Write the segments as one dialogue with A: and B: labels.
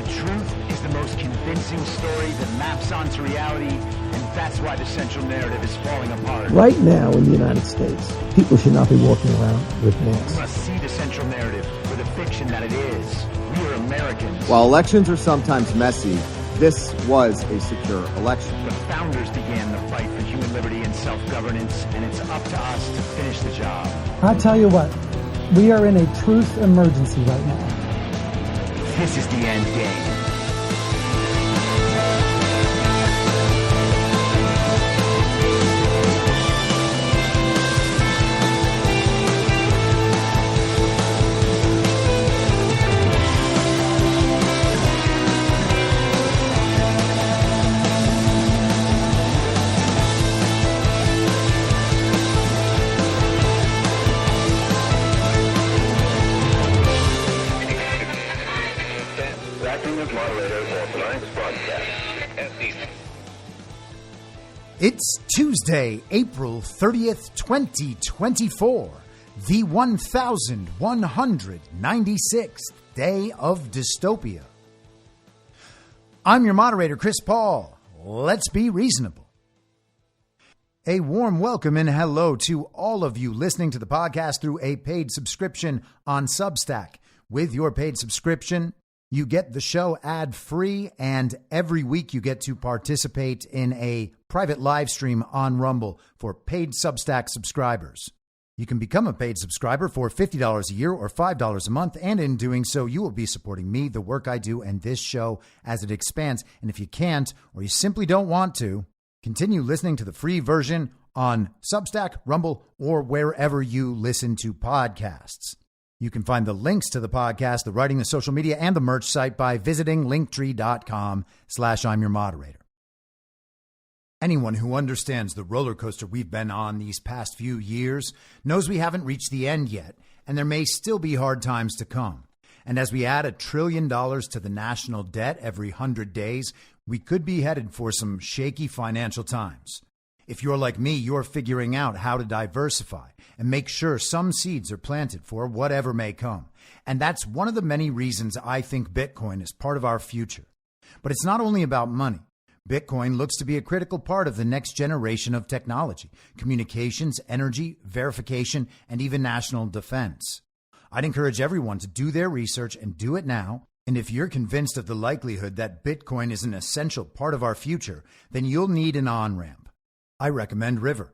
A: truth is the most convincing story that maps onto reality, and that's why the central narrative is falling apart.
B: Right now in the United States, people should not be walking around with masks.
A: We must see the central narrative for the fiction that it is. We are Americans.
C: While elections are sometimes messy, this was a secure election.
A: The founders began the fight for human liberty and self-governance, and it's up to us to finish the job.
D: I'll tell you what, we are in a truth emergency right now.
A: This is the end game.
E: It's Tuesday, April 30th, 2024, the 1196th day of dystopia. I'm your moderator, Chris Paul. Let's be reasonable. A warm welcome and hello to all of you listening to the podcast through a paid subscription on Substack. With your paid subscription, you get the show ad-free, and every week you get to participate in a private live stream on Rumble for paid Substack subscribers. You can become a paid subscriber for $50 a year or $5 a month, and in doing so, you will be supporting me, the work I do, and this show as it expands. And if you can't, or you simply don't want to, continue listening to the free version on Substack, Rumble, or wherever you listen to podcasts. You can find the links to the podcast, the writing, the social media, and the merch site by visiting linktree.com/I'm your moderator. Anyone who understands the roller coaster we've been on these past few years knows we haven't reached the end yet, and there may still be hard times to come. And as we add $1 trillion to the national debt every 100 days, we could be headed for some shaky financial times. If you're like me, you're figuring out how to diversify and make sure some seeds are planted for whatever may come. And that's one of the many reasons I think Bitcoin is part of our future. But it's not only about money. Bitcoin looks to be a critical part of the next generation of technology, communications, energy, verification, and even national defense. I'd encourage everyone to do their research and do it now. And if you're convinced of the likelihood that Bitcoin is an essential part of our future, then you'll need an on-ramp. I recommend River.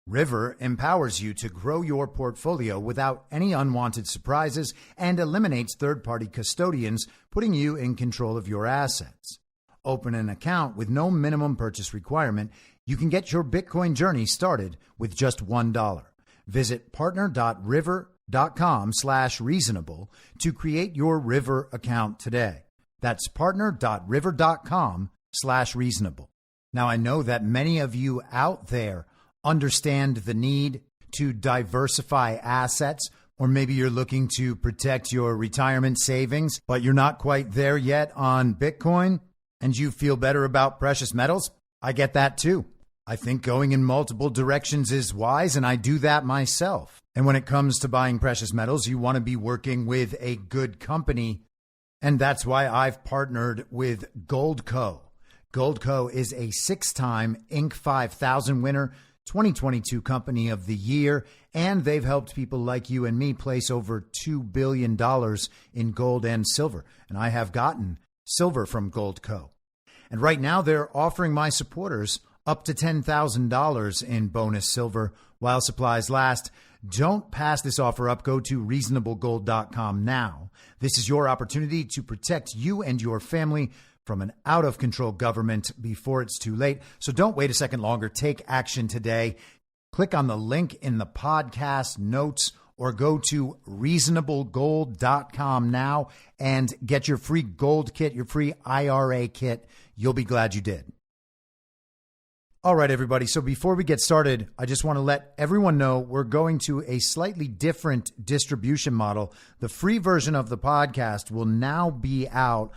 E: River empowers you to grow your portfolio without any unwanted surprises and eliminates third-party custodians, putting you in control of your assets. Open an account with no minimum purchase requirement. You can get your Bitcoin journey started with just $1. Visit partner.river.com/reasonable to create your River account today. That's partner.river.com/reasonable. Now, I know that many of you out there understand the need to diversify assets, or maybe you're looking to protect your retirement savings, but you're not quite there yet on Bitcoin, and you feel better about precious metals. I get that too. I think going in multiple directions is wise, and I do that myself. And when it comes to buying precious metals, you want to be working with a good company, and that's why I've partnered with Goldco. Goldco is a 6-time Inc. 5000 winner, 2022 Company of the Year, and they've helped people like you and me place over $2 billion in gold and silver. And I have gotten silver from Goldco. And right now they're offering my supporters up to $10,000 in bonus silver while supplies last. Don't pass this offer up. Go to reasonablegold.com now. This is your opportunity to protect you and your family from an out-of-control government before it's too late. So don't wait a second longer. Take action today. Click on the link in the podcast notes or go to reasonablegold.com now and get your free gold kit, your free IRA kit. You'll be glad you did. All right, everybody. So before we get started, I just want to let everyone know we're going to a slightly different distribution model. The free version of the podcast will now be out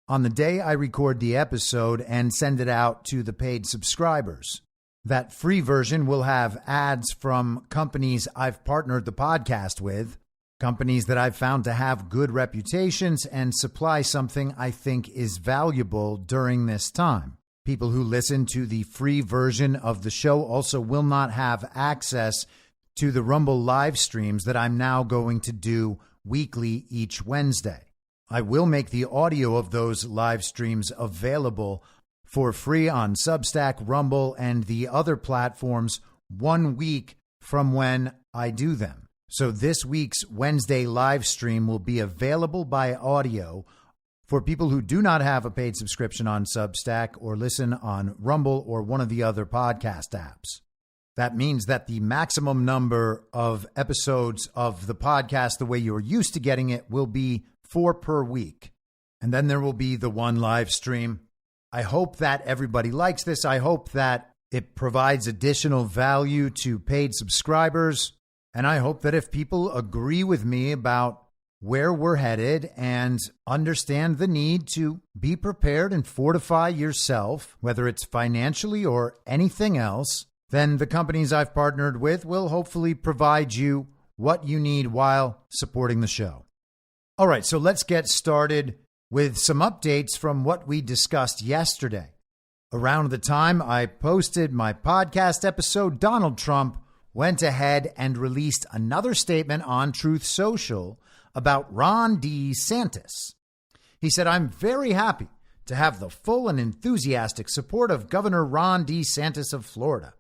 E: on the day I record the episode and send it out to the paid subscribers. That free version will have ads from companies I've partnered the podcast with. companies that I've found to have good reputations and supply something I think is valuable during this time. People who listen to the free version of the show also will not have access to the Rumble live streams that I'm now going to do weekly each Wednesday. I will make the audio of those live streams available for free on Substack, Rumble, and the other platforms 1 week from when I do them. So this week's Wednesday live stream will be available by audio for people who do not have a paid subscription on Substack or listen on Rumble or one of the other podcast apps. That means that the maximum number of episodes of the podcast, the way you're used to getting it, will be 4 per week. And then there will be the one live stream. I hope that everybody likes this. I hope that it provides additional value to paid subscribers. And I hope that if people agree with me about where we're headed and understand the need to be prepared and fortify yourself, whether it's financially or anything else, then the companies I've partnered with will hopefully provide you what you need while supporting the show. All right, so let's get started with some updates from what we discussed yesterday. Around the time I posted my podcast episode, Donald Trump went ahead and released another statement on Truth Social about Ron DeSantis. He said, "I'm very happy to have the full and enthusiastic support of Governor Ron DeSantis of Florida.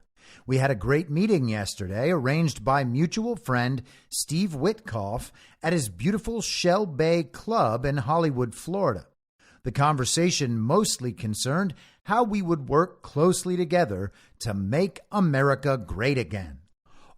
E: We had a great meeting yesterday, arranged by mutual friend Steve Witkoff at his beautiful Shell Bay Club in Hollywood, Florida. The conversation mostly concerned how we would work closely together to make America great again.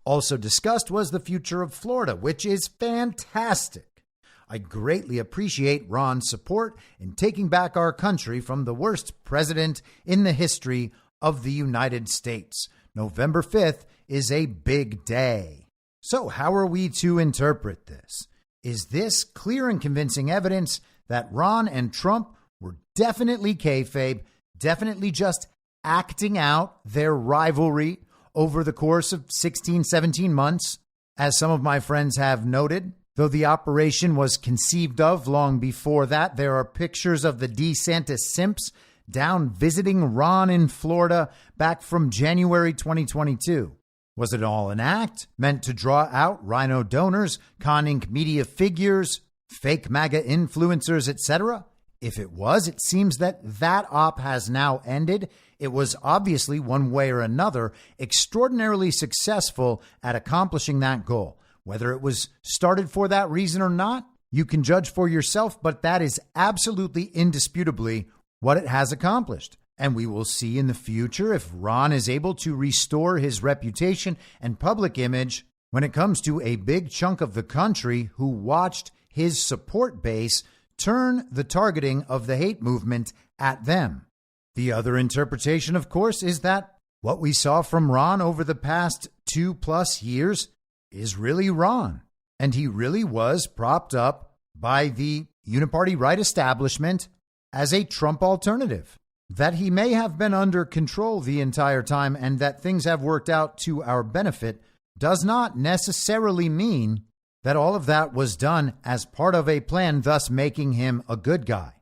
E: Also discussed was the future of Florida, which is fantastic. I greatly appreciate Ron's support in taking back our country from the worst president in the history of the United States. November 5th is a big day." So how are we to interpret this? Is this clear and convincing evidence that Ron and Trump were definitely kayfabe, definitely just acting out their rivalry over the course of 16, 17 months, as some of my friends have noted? Though the operation was conceived of long before that, there are pictures of the DeSantis simps down visiting Ron in Florida back from January 2022. Was it all an act meant to draw out rhino donors, con Inc. media figures, fake MAGA influencers, etc.? If it was, it seems that that op has now ended. It was obviously, one way or another, extraordinarily successful at accomplishing that goal. Whether it was started for that reason or not, you can judge for yourself, but that is absolutely indisputably what it has accomplished. And we will see in the future if Ron is able to restore his reputation and public image when it comes to a big chunk of the country who watched his support base turn the targeting of the hate movement at them. The other interpretation, of course, is that what we saw from Ron over the past 2+ years is really Ron. And he really was propped up by the uniparty right establishment as a Trump alternative. That he may have been under control the entire time and that things have worked out to our benefit does not necessarily mean that all of that was done as part of a plan, thus making him a good guy.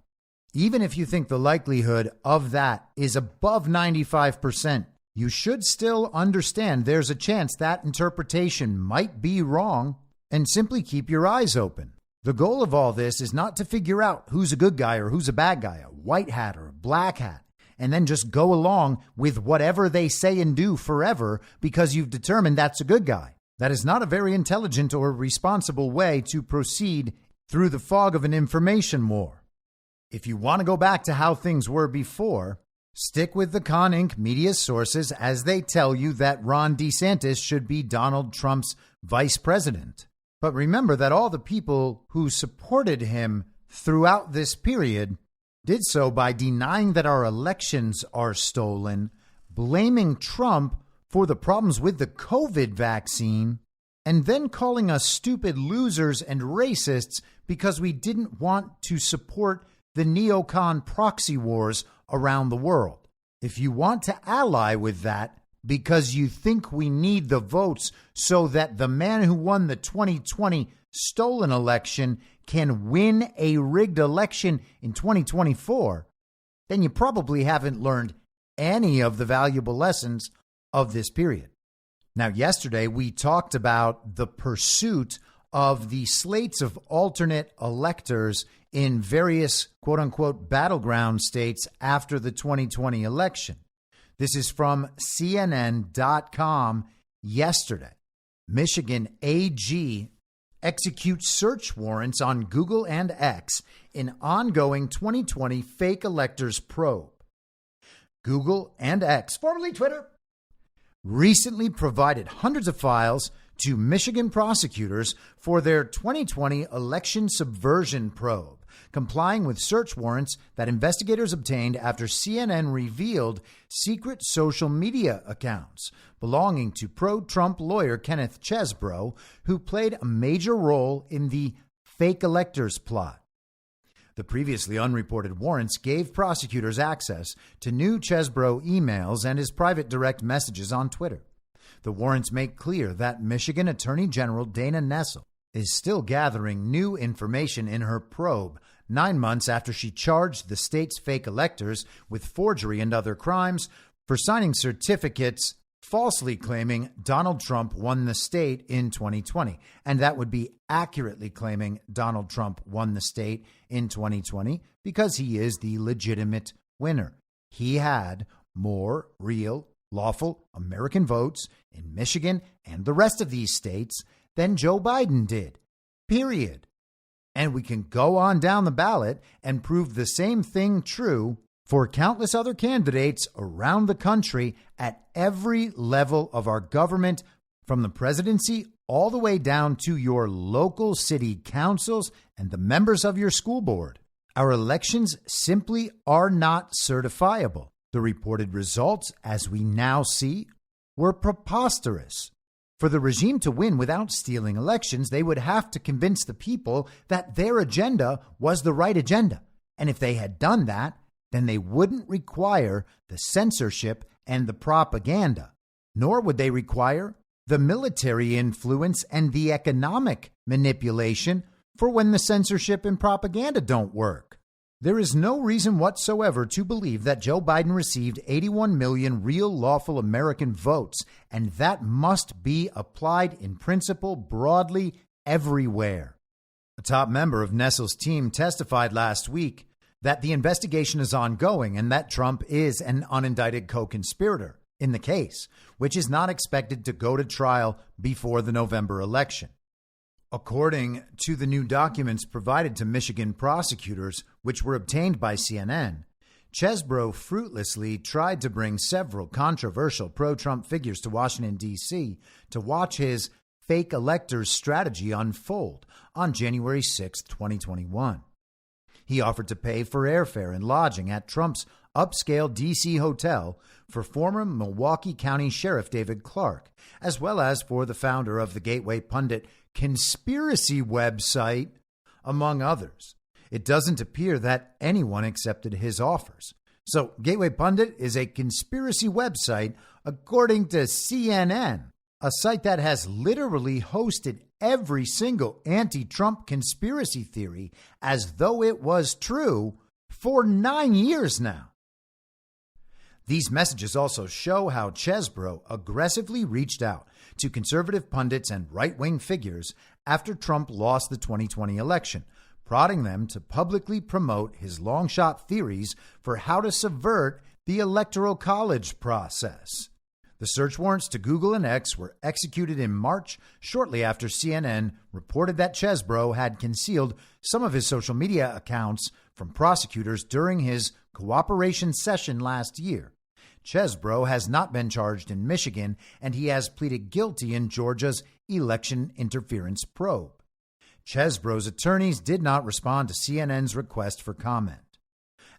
E: Even if you think the likelihood of that is above 95%, you should still understand there's a chance that interpretation might be wrong and simply keep your eyes open. The goal of all this is not to figure out who's a good guy or who's a bad guy, a white hat or a black hat, and then just go along with whatever they say and do forever because you've determined that's a good guy. That is not a very intelligent or responsible way to proceed through the fog of an information war. If you want to go back to how things were before, stick with the Con Inc. media sources as they tell you that Ron DeSantis should be Donald Trump's vice president. But remember that all the people who supported him throughout this period did so by denying that our elections are stolen, blaming Trump for the problems with the COVID vaccine, and then calling us stupid losers and racists because we didn't want to support the neocon proxy wars around the world. If you want to ally with that because you think we need the votes so that the man who won the 2020 stolen election can win a rigged election in 2024, then you probably haven't learned any of the valuable lessons of this period. Now, yesterday we talked about the pursuit of the slates of alternate electors in various quote unquote battleground states after the 2020 election. This is from CNN.com yesterday. Michigan AG executes search warrants on Google and X in ongoing 2020 fake electors probe. Google and X, formerly Twitter, recently provided hundreds of files to Michigan prosecutors for their 2020 election subversion probe, complying with search warrants that investigators obtained after CNN revealed secret social media accounts belonging to pro-Trump lawyer Kenneth Chesebro, who played a major role in the fake electors plot. The previously unreported warrants gave prosecutors access to new Chesebro emails and his private direct messages on Twitter. The warrants make clear that Michigan Attorney General Dana Nessel is still gathering new information in her probe 9 months after she charged the state's fake electors with forgery and other crimes for signing certificates falsely claiming Donald Trump won the state in 2020. And that would be accurately claiming Donald Trump won the state in 2020 because he is the legitimate winner. He had more real, lawful American votes in Michigan and the rest of these states than Joe Biden did, period. And we can go on down the ballot and prove the same thing true for countless other candidates around the country at every level of our government, from the presidency all the way down to your local city councils and the members of your school board. Our elections simply are not certifiable. The reported results, as we now see, were preposterous. For the regime to win without stealing elections, they would have to convince the people that their agenda was the right agenda. And if they had done that, then they wouldn't require the censorship and the propaganda, nor would they require the military influence and the economic manipulation for when the censorship and propaganda don't work. There is no reason whatsoever to believe that Joe Biden received 81 million real lawful American votes, and that must be applied in principle broadly everywhere. A top member of Nessel's team testified last week that the investigation is ongoing and that Trump is an unindicted co-conspirator in the case, which is not expected to go to trial before the November election. According to the new documents provided to Michigan prosecutors, which were obtained by CNN, Chesebro fruitlessly tried to bring several controversial pro-Trump figures to Washington, D.C. to watch his fake electors strategy unfold on January 6, 2021. He offered to pay for airfare and lodging at Trump's upscale D.C. hotel for former Milwaukee County Sheriff David Clark, as well as for the founder of the Gateway Pundit conspiracy website, among others. It doesn't appear that anyone accepted his offers. So Gateway Pundit is a conspiracy website, according to CNN, a site that has literally hosted every single anti-Trump conspiracy theory as though it was true for 9 years now. These messages also show how Chesebro aggressively reached out to conservative pundits and right-wing figures after Trump lost the 2020 election, prodding them to publicly promote his long-shot theories for how to subvert the Electoral College process. The search warrants to Google and X were executed in March, shortly after CNN reported that Chesebro had concealed some of his social media accounts from prosecutors during his cooperation session last year. Chesebro has not been charged in Michigan, and he has pleaded guilty in Georgia's election interference probe. Chesebro's attorneys did not respond to CNN's request for comment.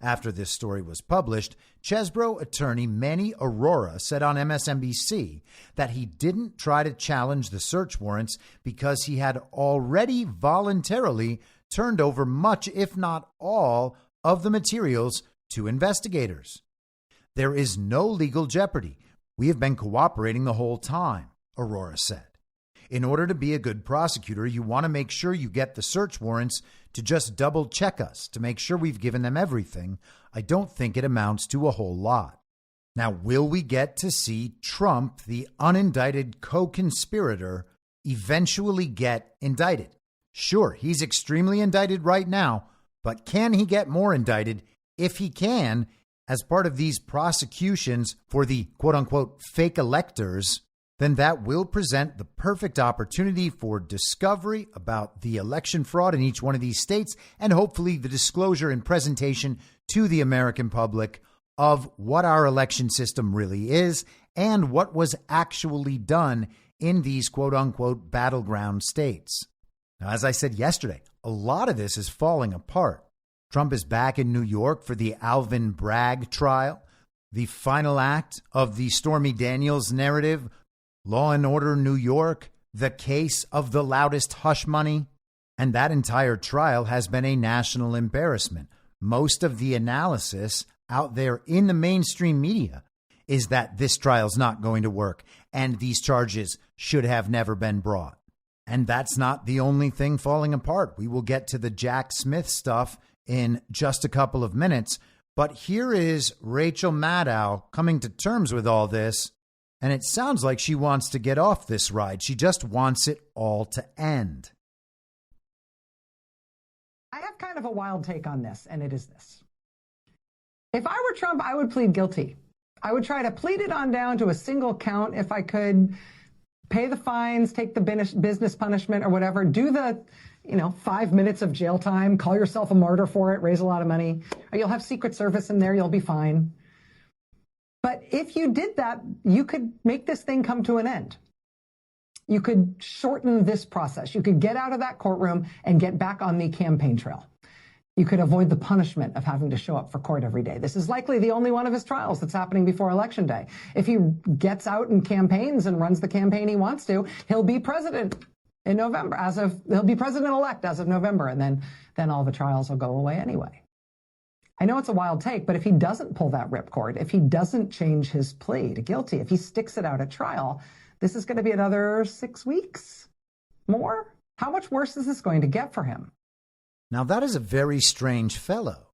E: After this story was published, Chesebro attorney Manny Arora said on MSNBC that he didn't try to challenge the search warrants because he had already voluntarily turned over much, if not all, of the materials to investigators. There is no legal jeopardy. We have been cooperating the whole time, Arora said. In order to be a good prosecutor, you want to make sure you get the search warrants to just double check us to make sure we've given them everything. I don't think it amounts to a whole lot. Now, will we get to see Trump, the unindicted co-conspirator, eventually get indicted? Sure, he's extremely indicted right now, but can he get more indicted? If he can, as part of these prosecutions for the quote-unquote fake electors, then that will present the perfect opportunity for discovery about the election fraud in each one of these states and hopefully the disclosure and presentation to the American public of what our election system really is and what was actually done in these quote-unquote battleground states. Now, as I said yesterday, a lot of this is falling apart. Trump is back in New York for the Alvin Bragg trial, the final act of the Stormy Daniels narrative, Law and Order New York, the case of the Loudest Hush Money, and that entire trial has been a national embarrassment. Most of the analysis out there in the mainstream media is that this trial's not going to work and these charges should have never been brought. And that's not the only thing falling apart. We will get to the Jack Smith stuff in just a couple of minutes. But here is Rachel Maddow coming to terms with all this. And it sounds like she wants to get off this ride. She just wants it all to end.
F: I have kind of a wild take on this, and it is this. If I were Trump, I would plead guilty. I would try to plead it on down to a single count if I could, pay the fines, take the business punishment or whatever, do the 5 minutes of jail time, call yourself a martyr for it, raise a lot of money. Or you'll have Secret Service in there, you'll be fine. But if you did that, you could make this thing come to an end. You could shorten this process. You could get out of that courtroom and get back on the campaign trail. You could avoid the punishment of having to show up for court every day. This is likely the only one of his trials that's happening before Election Day. If he gets out and campaigns and runs the campaign he wants to, he'll be president in November. He'll be president-elect as of November, and then all the trials will go away anyway. I know it's a wild take, but if he doesn't pull that ripcord, if he doesn't change his plea to guilty, if he sticks it out at trial, this is going to be another 6 weeks more. How much worse is this going to get for him?
E: Now, that is a very strange fellow.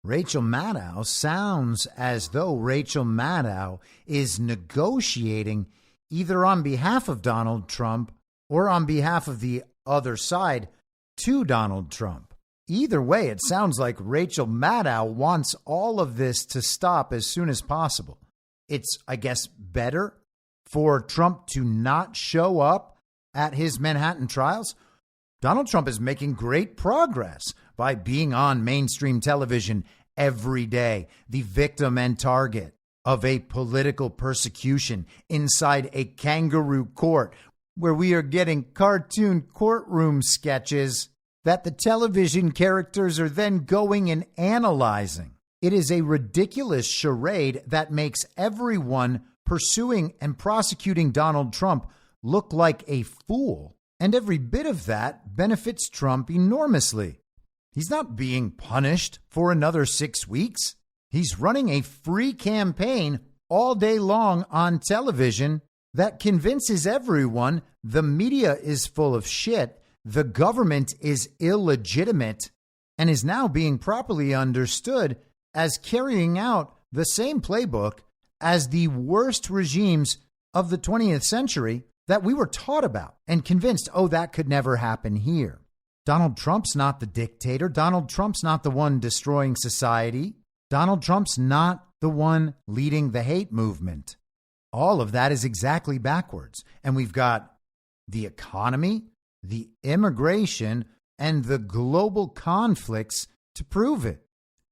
E: Rachel Maddow sounds as though Rachel Maddow is negotiating either on behalf of Donald Trump or on behalf of the other side to Donald Trump. Either way, it sounds like Rachel Maddow wants all of this to stop as soon as possible. It's, I guess, better for Trump to not show up at his Manhattan trials. Donald Trump is making great progress by being on mainstream television every day, the victim and target of a political persecution inside a kangaroo court where we are getting cartoon courtroom sketches that the television characters are then going and analyzing. It is a ridiculous charade that makes everyone pursuing and prosecuting Donald Trump look like a fool. And every bit of that benefits Trump enormously. He's not being punished for another 6 weeks. He's running a free campaign all day long on television that convinces everyone the media is full of shit, the government is illegitimate, and is now being properly understood as carrying out the same playbook as the worst regimes of the 20th century that we were taught about and convinced, oh, that could never happen here. Donald Trump's not the dictator. Donald Trump's not the one destroying society. Donald Trump's not the one leading the hate movement. All of that is exactly backwards. And we've got the economy, the immigration, and the global conflicts to prove it.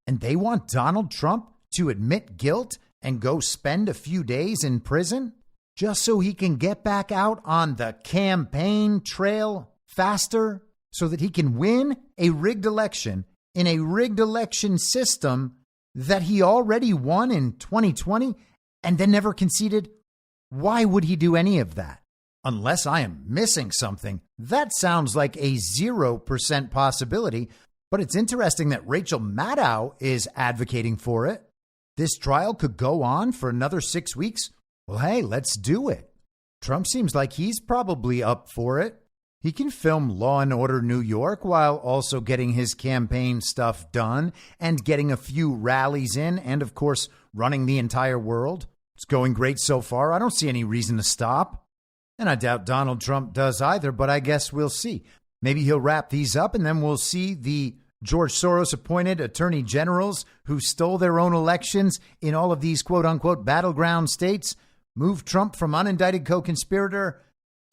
E: And they want Donald Trump to admit guilt and go spend a few days in prison just so he can get back out on the campaign trail faster so that he can win a rigged election in a rigged election system that he already won in 2020 and then never conceded. Why would he do any of that? Unless I am missing something, that sounds like a 0% possibility, but it's interesting that Rachel Maddow is advocating for it. This trial could go on for another 6 weeks. Well, hey, let's do it. Trump seems like he's probably up for it. He can film Law and Order New York while also getting his campaign stuff done and getting a few rallies in and, of course, running the entire world. It's going great so far. I don't see any reason to stop. And I doubt Donald Trump does either, but I guess we'll see. Maybe he'll wrap these up and then we'll see the George Soros appointed attorney generals who stole their own elections in all of these quote unquote battleground states move Trump from unindicted co-conspirator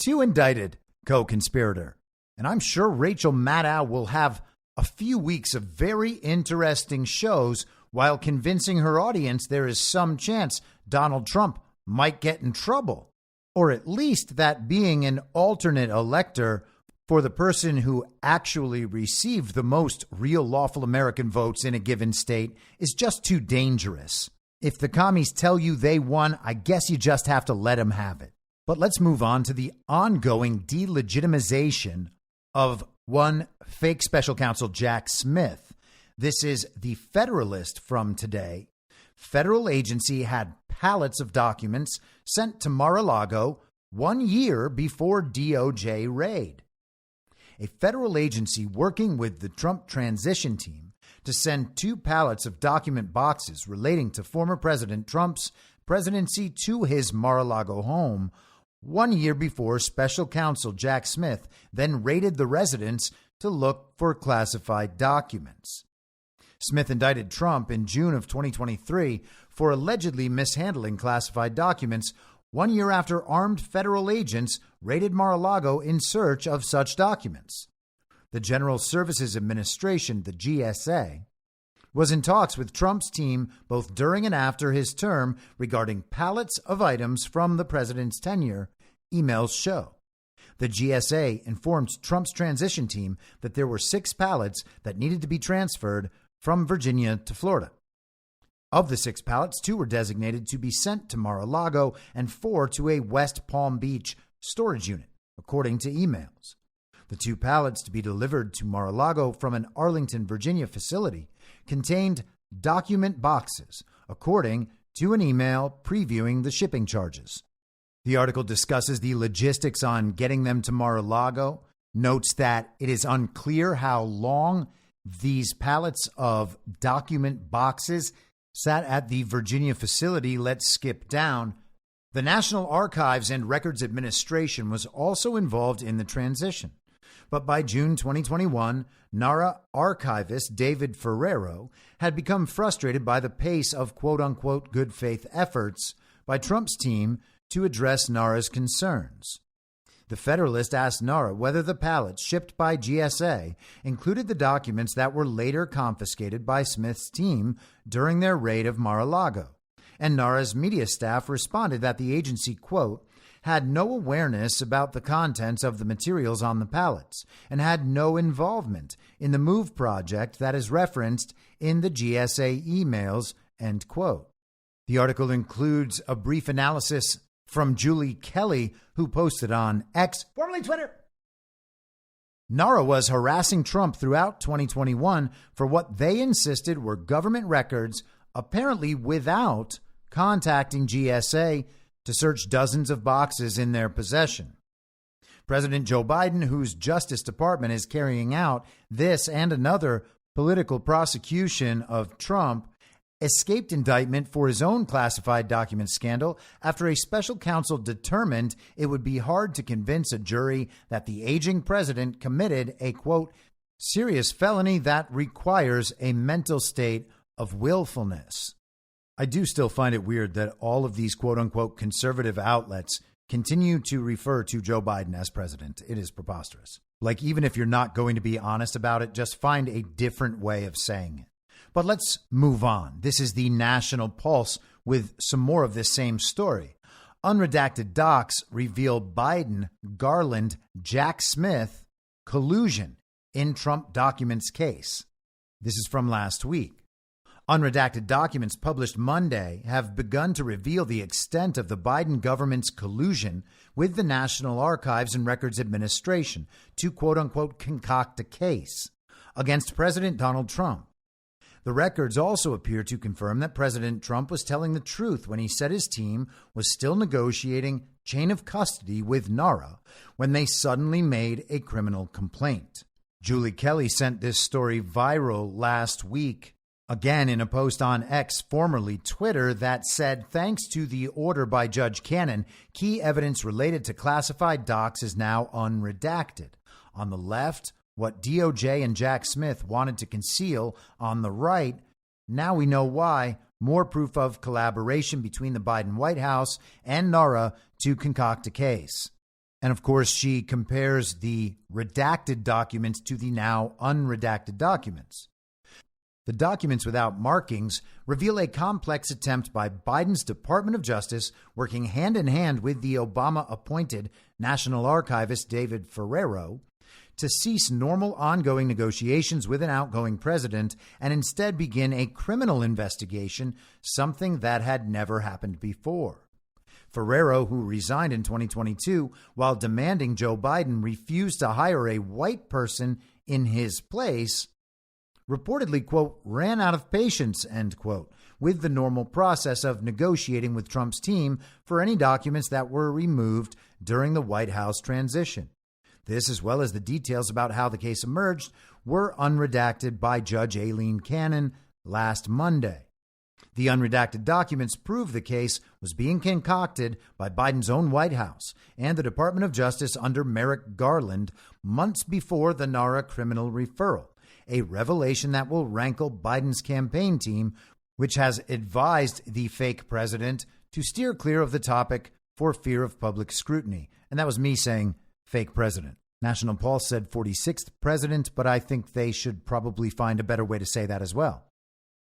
E: to indicted co-conspirator. And I'm sure Rachel Maddow will have a few weeks of very interesting shows while convincing her audience there is some chance Donald Trump might get in trouble, or at least that being an alternate elector for the person who actually received the most real lawful American votes in a given state is just too dangerous. If the commies tell you they won, I guess you just have to let them have it. But let's move on to the ongoing delegitimization of one fake special counsel, Jack Smith. This is the Federalist from today. Federal agency had pallets of documents sent to Mar-a-Lago 1 year before DOJ raid. A federal agency working with the Trump transition team to send 2 pallets of document boxes relating to former President Trump's presidency to his Mar-a-Lago home 1 year before special counsel Jack Smith then raided the residence to look for classified documents. Smith indicted Trump in June of 2023 for allegedly mishandling classified documents 1 year after armed federal agents raided Mar-a-Lago in search of such documents. The General Services Administration, the GSA, was in talks with Trump's team both during and after his term regarding pallets of items from the president's tenure, emails show. The GSA informed Trump's transition team that there were 6 pallets that needed to be transferred from Virginia to Florida. Of the 6 pallets, 2 were designated to be sent to Mar-a-Lago and 4 to a West Palm Beach storage unit, according to emails. The 2 pallets to be delivered to Mar-a-Lago from an Arlington, Virginia facility contained document boxes, according to an email previewing the shipping charges. The article discusses the logistics on getting them to Mar-a-Lago, notes that it is unclear how long these pallets of document boxes sat at the Virginia facility. Let's skip down. The National Archives and Records Administration was also involved in the transition. But by June 2021, NARA archivist David Ferrero had become frustrated by the pace of quote-unquote good faith efforts by Trump's team to address NARA's concerns. The Federalist asked NARA whether the pallets shipped by GSA included the documents that were later confiscated by Smith's team during their raid of Mar-a-Lago. And NARA's media staff responded that the agency, quote, had no awareness about the contents of the materials on the pallets and had no involvement in the MOVE project that is referenced in the GSA emails, end quote. The article includes a brief analysis from Julie Kelly, who posted on X, formerly Twitter. NARA was harassing Trump throughout 2021 for what they insisted were government records, apparently without contacting GSA to search dozens of boxes in their possession. President Joe Biden, whose Justice Department is carrying out this and another political prosecution of Trump, escaped indictment for his own classified documents scandal after a special counsel determined it would be hard to convince a jury that the aging president committed a, quote, serious felony that requires a mental state of willfulness. I do still find it weird that all of these quote unquote conservative outlets continue to refer to Joe Biden as president. It is preposterous. Like, even if you're not going to be honest about it, just find a different way of saying it. But let's move on. This is the National Pulse with some more of this same story. Unredacted docs reveal Biden, Garland, Jack Smith collusion in Trump documents case. This is from last week. Unredacted documents published Monday have begun to reveal the extent of the Biden government's collusion with the National Archives and Records Administration to, quote unquote, concoct a case against President Donald Trump. The records also appear to confirm that President Trump was telling the truth when he said his team was still negotiating chain of custody with Nara when they suddenly made a criminal complaint. Julie Kelly sent this story viral last week, again in a post on X, formerly Twitter, that said, thanks to the order by Judge Cannon, key evidence related to classified docs is now unredacted. On the left, what DOJ and Jack Smith wanted to conceal. On the right, now we know why. More proof of collaboration between the Biden White House and Nara to concoct a case. And of course, she compares the redacted documents to the now unredacted documents. The documents without markings reveal a complex attempt by Biden's Department of Justice, working hand in hand with the Obama-appointed National Archivist David Ferrero, to cease normal ongoing negotiations with an outgoing president and instead begin a criminal investigation, something that had never happened before. Ferrero, who resigned in 2022 while demanding Joe Biden refuse to hire a white person in his place, reportedly, quote, ran out of patience, end quote, with the normal process of negotiating with Trump's team for any documents that were removed during the White House transition. This, as well as the details about how the case emerged, were unredacted by Judge Aileen Cannon last Monday. The unredacted documents prove the case was being concocted by Biden's own White House and the Department of Justice under Merrick Garland months before the Nara criminal referral, a revelation that will rankle Biden's campaign team, which has advised the fake president to steer clear of the topic for fear of public scrutiny. And that was me saying fake president. National Pulse said 46th president, but I think they should probably find a better way to say that as well.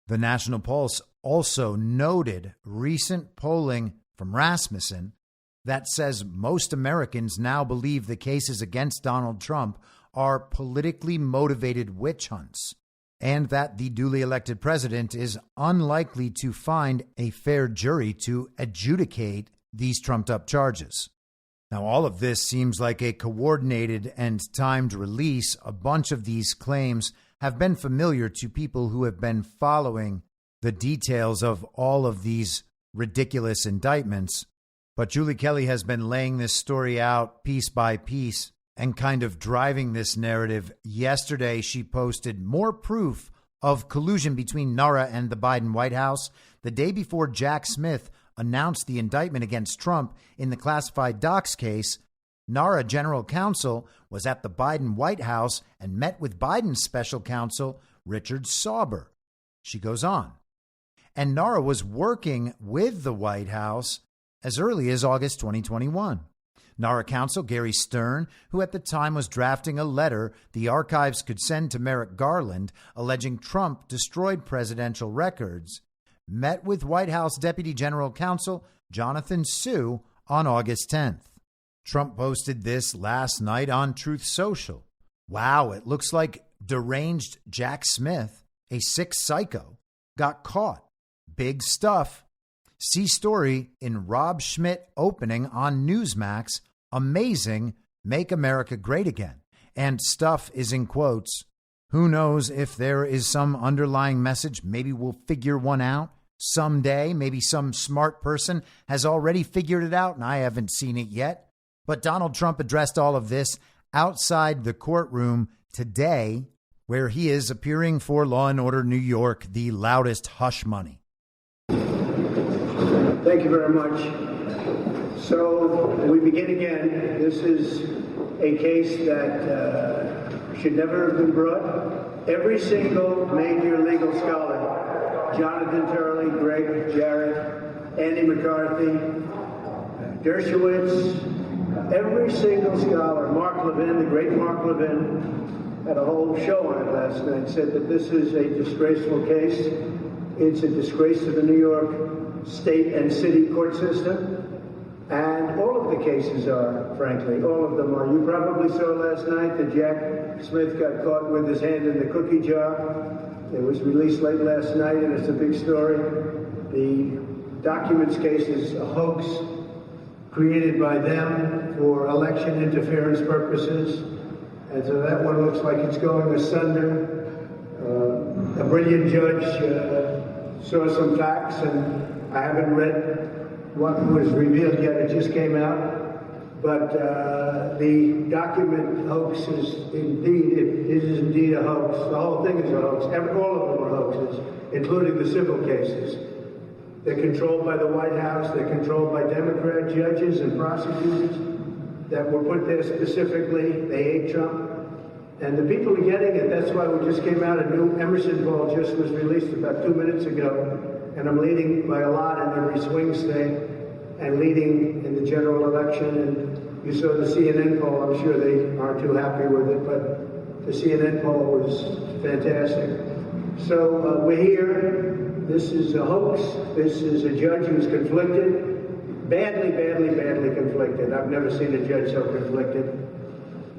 E: The National Pulse also noted recent polling from Rasmussen that says most Americans now believe the cases against Donald Trump are politically motivated witch hunts, and that the duly elected president is unlikely to find a fair jury to adjudicate these trumped-up charges. Now, all of this seems like a coordinated and timed release. A bunch of these claims have been familiar to people who have been following the details of all of these ridiculous indictments. But Julie Kelly has been laying this story out piece by piece and kind of driving this narrative. Yesterday, she posted more proof of collusion between Nara and the Biden White House. The day before Jack Smith announced the indictment against Trump in the classified docs case, Nara general counsel was at the Biden White House and met with Biden's special counsel, Richard Sauber. She goes on. And Nara was working with the White House as early as August 2021. Nara counsel Gary Stern, who at the time was drafting a letter the archives could send to Merrick Garland alleging Trump destroyed presidential records, met with White House Deputy General Counsel Jonathan Sue on August 10th. Trump posted this last night on Truth Social. Wow, it looks like deranged Jack Smith, a sick psycho, got caught. Big stuff. See story in Rob Schmidt opening on Newsmax. Amazing. Make America great again. And stuff is in quotes. Who knows if there is some underlying message? Maybe we'll figure one out someday. Maybe some smart person has already figured it out and I haven't seen it yet. But Donald Trump addressed all of this outside the courtroom today, where he is appearing for Law and Order New York, the Loudest Hush Money.
G: Thank you very much. So we begin again. This is a case that should never have been brought. Every single major legal scholar, Jonathan Turley, Greg Jarrett, Andy McCarthy, Dershowitz, every single scholar, Mark Levin, the great Mark Levin, had a whole show on it last night, said that this is a disgraceful case. It's a disgrace to the New York state and city court system. And all of the cases are, frankly, all of them are. You probably saw last night that Jack Smith got caught with his hand in the cookie jar. It was released late last night, and it's a big story. The documents case is a hoax created by them for election interference purposes. And so that one looks like it's going asunder. A brilliant judge saw some facts, and I haven't read what was revealed yet. It just came out. But the document hoax is indeed a hoax. The whole thing is a hoax. All of them are hoaxes, including the civil cases. They're controlled by the White House. They're controlled by Democrat judges and prosecutors that were put there specifically. They hate Trump. And the people are getting it. That's why we just came out. A new Emerson poll just was released about 2 minutes ago. And I'm leading by a lot in every swing state and leading in the general election. And you saw the CNN poll. I'm sure they aren't too happy with it, but the CNN poll was fantastic. So we're here. This is a hoax. This is a judge who's conflicted, badly conflicted. I've never seen a judge so conflicted,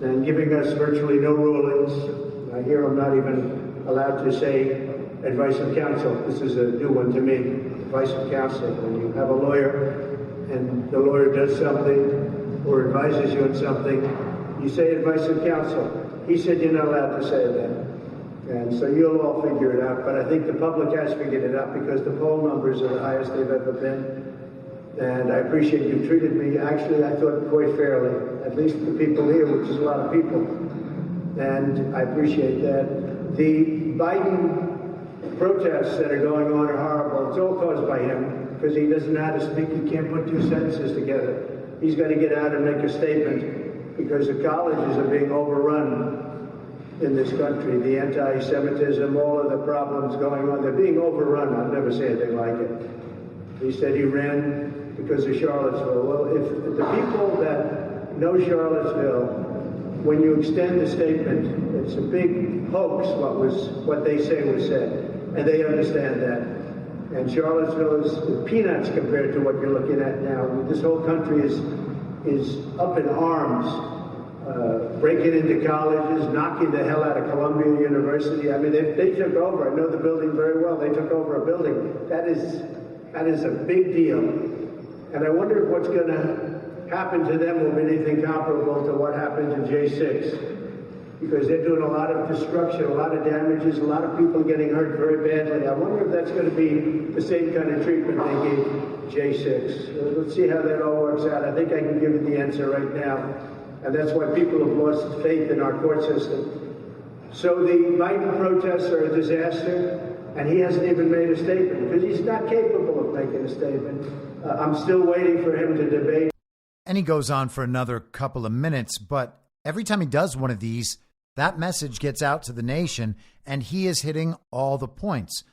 G: and giving us virtually no rulings. I hear I'm not even allowed to say advice of counsel. This is a new one to me, advice of counsel. When you have a lawyer and the lawyer does something or advises you on something, you say advice of counsel. He said you're not allowed to say that. And so you'll all figure it out. But I think the public has figured it out because the poll numbers are the highest they've ever been. And I appreciate you've treated me, actually, I thought quite fairly, at least the people here, which is a lot of people. And I appreciate that. The Biden protests that are going on are horrible. It's all caused by him because he doesn't know how to speak. He can't put two sentences together. He's got to get out and make a statement because the colleges are being overrun in this country. The anti-Semitism, all of the problems going on, they're being overrun. I've never seen anything like it. He said he ran because of Charlottesville. Well, if the people that know Charlottesville, when you extend the statement, it's a big hoax what they say was said, and they understand that. And Charlottesville is peanuts compared to what you're looking at now. This whole country is up in arms. Breaking into colleges, knocking the hell out of Columbia University. I mean, they took over. I know the building very well. They took over a building. That is a big deal. And I wonder if what's going to happen to them will be anything comparable to what happened in J6. Because they're doing a lot of destruction, a lot of damages, a lot of people getting hurt very badly. I wonder if that's going to be the same kind of treatment they gave J6. Let's see how that all works out. I think I can give you the answer right now. And that's why people have lost faith in our court system. So the Biden protests are a disaster, and he hasn't even made a statement because he's not capable of making a statement. I'm still waiting for him to debate.
E: And he goes on for another couple of minutes, but every time he does one of these, that message gets out to the nation, and he is hitting all the points.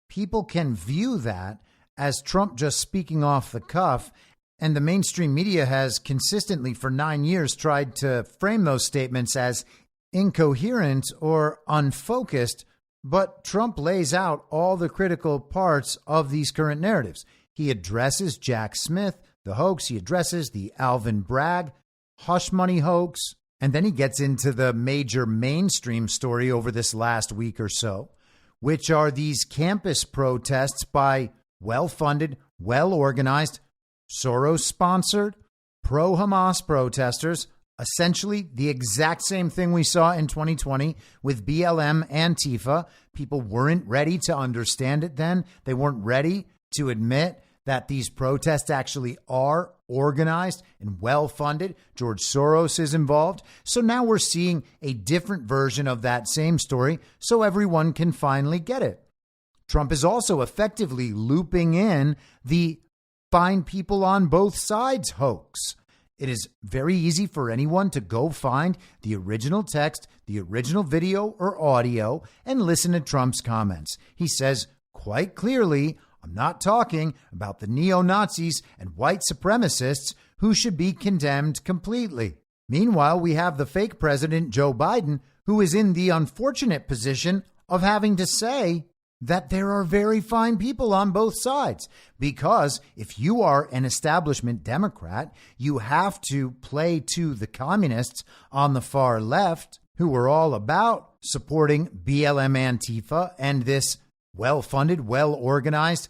E: People can view that as Trump just speaking off the cuff. And the mainstream media has consistently for 9 years tried to frame those statements as incoherent or unfocused. But Trump lays out all the critical parts of these current narratives. He addresses Jack Smith, the hoax. He addresses the Alvin Bragg hush money hoax. And then he gets into the major mainstream story over this last week or so, which are these campus protests by well-funded, well-organized, Soros-sponsored, pro-Hamas protesters, essentially the exact same thing we saw in 2020 with BLM Antifa. People weren't ready to understand it then. They weren't ready to admit that these protests actually are organized and well-funded. George Soros is involved. So now we're seeing a different version of that same story so everyone can finally get it. Trump is also effectively looping in the find people on both sides hoax. It is very easy for anyone to go find the original text, the original video or audio, and listen to Trump's comments. He says quite clearly, I'm not talking about the neo-Nazis and white supremacists who should be condemned completely. Meanwhile, we have the fake president, Joe Biden, who is in the unfortunate position of having to say that there are very fine people on both sides, because if you are an establishment Democrat, you have to play to the communists on the far left who are all about supporting BLM Antifa and this well-funded, well-organized,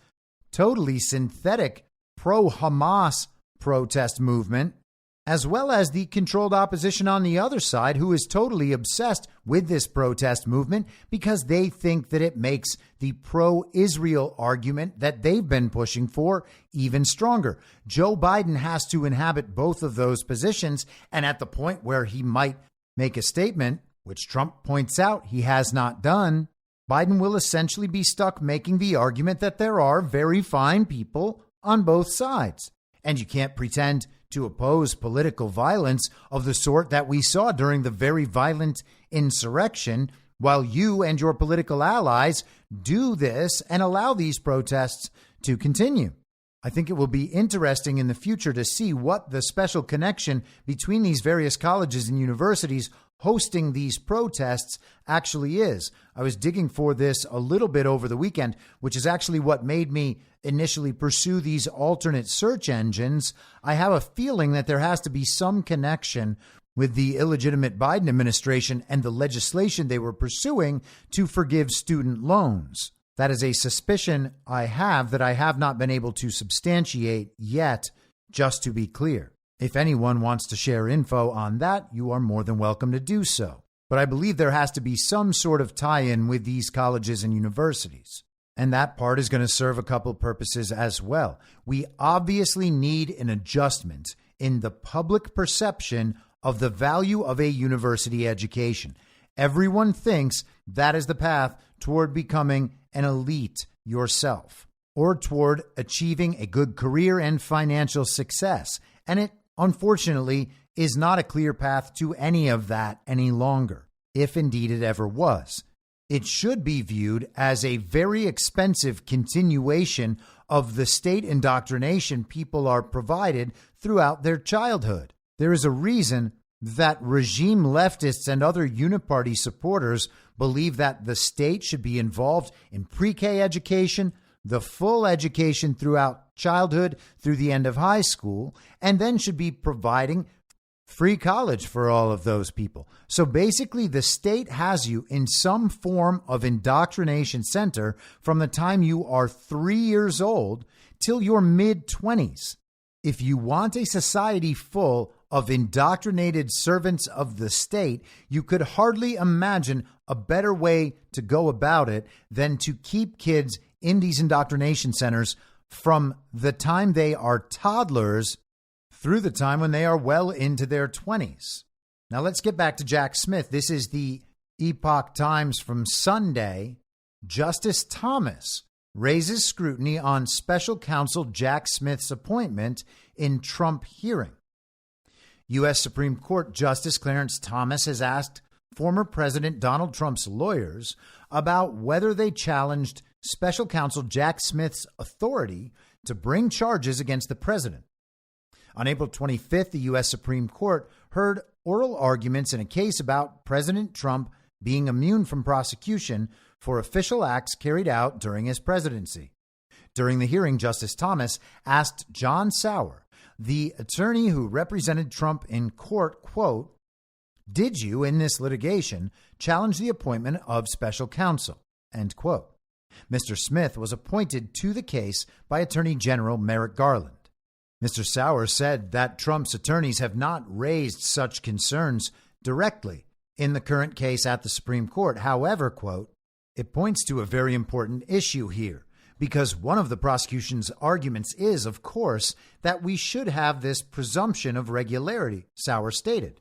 E: totally synthetic pro-Hamas protest movement as well as the controlled opposition on the other side, who is totally obsessed with this protest movement because they think that it makes the pro-Israel argument that they've been pushing for even stronger. Joe Biden has to inhabit both of those positions, and at the point where he might make a statement, which Trump points out he has not done, Biden will essentially be stuck making the argument that there are very fine people on both sides. And you can't pretend to oppose political violence of the sort that we saw during the very violent insurrection, while you and your political allies do this and allow these protests to continue. I think it will be interesting in the future to see what the special connection between these various colleges and universities hosting these protests actually is. I was digging for this a little bit over the weekend, which is actually what made me initially pursue these alternate search engines. I have a feeling that there has to be some connection with the illegitimate Biden administration and the legislation they were pursuing to forgive student loans. That is a suspicion I have that I have not been able to substantiate yet, just to be clear. If anyone wants to share info on that, you are more than welcome to do so. But I believe there has to be some sort of tie-in with these colleges and universities. And that part is going to serve a couple purposes as well. We obviously need an adjustment in the public perception of the value of a university education. Everyone thinks that is the path toward becoming an elite yourself, or toward achieving a good career and financial success. And it, unfortunately, is not a clear path to any of that any longer, if indeed it ever was. It should be viewed as a very expensive continuation of the state indoctrination people are provided throughout their childhood. There is a reason that regime leftists and other uniparty supporters believe that the state should be involved in pre-K education, the full education throughout childhood through the end of high school, and then should be providing free college for all of those people. So basically, the state has you in some form of indoctrination center from the time you are 3 years old till your mid-20s. If you want a society full of indoctrinated servants of the state, you could hardly imagine a better way to go about it than to keep kids in these indoctrination centers from the time they are toddlers through the time when they are well into their 20s. Now let's get back to Jack Smith. This is the Epoch Times from Sunday. Justice Thomas raises scrutiny on special counsel Jack Smith's appointment in Trump hearing. U.S. Supreme Court Justice Clarence Thomas has asked former President Donald Trump's lawyers about whether they challenged special counsel Jack Smith's authority to bring charges against the president. On April 25th, the U.S. Supreme Court heard oral arguments in a case about President Trump being immune from prosecution for official acts carried out during his presidency. During the hearing, Justice Thomas asked John Sauer, the attorney who represented Trump in court, quote, "Did you, in this litigation, challenge the appointment of special counsel?" End quote. Mr. Smith was appointed to the case by Attorney General Merrick Garland. Mr. Sauer said that Trump's attorneys have not raised such concerns directly in the current case at the Supreme Court. However, quote, "It points to a very important issue here, because one of the prosecution's arguments is, of course, that we should have this presumption of regularity," Sauer stated.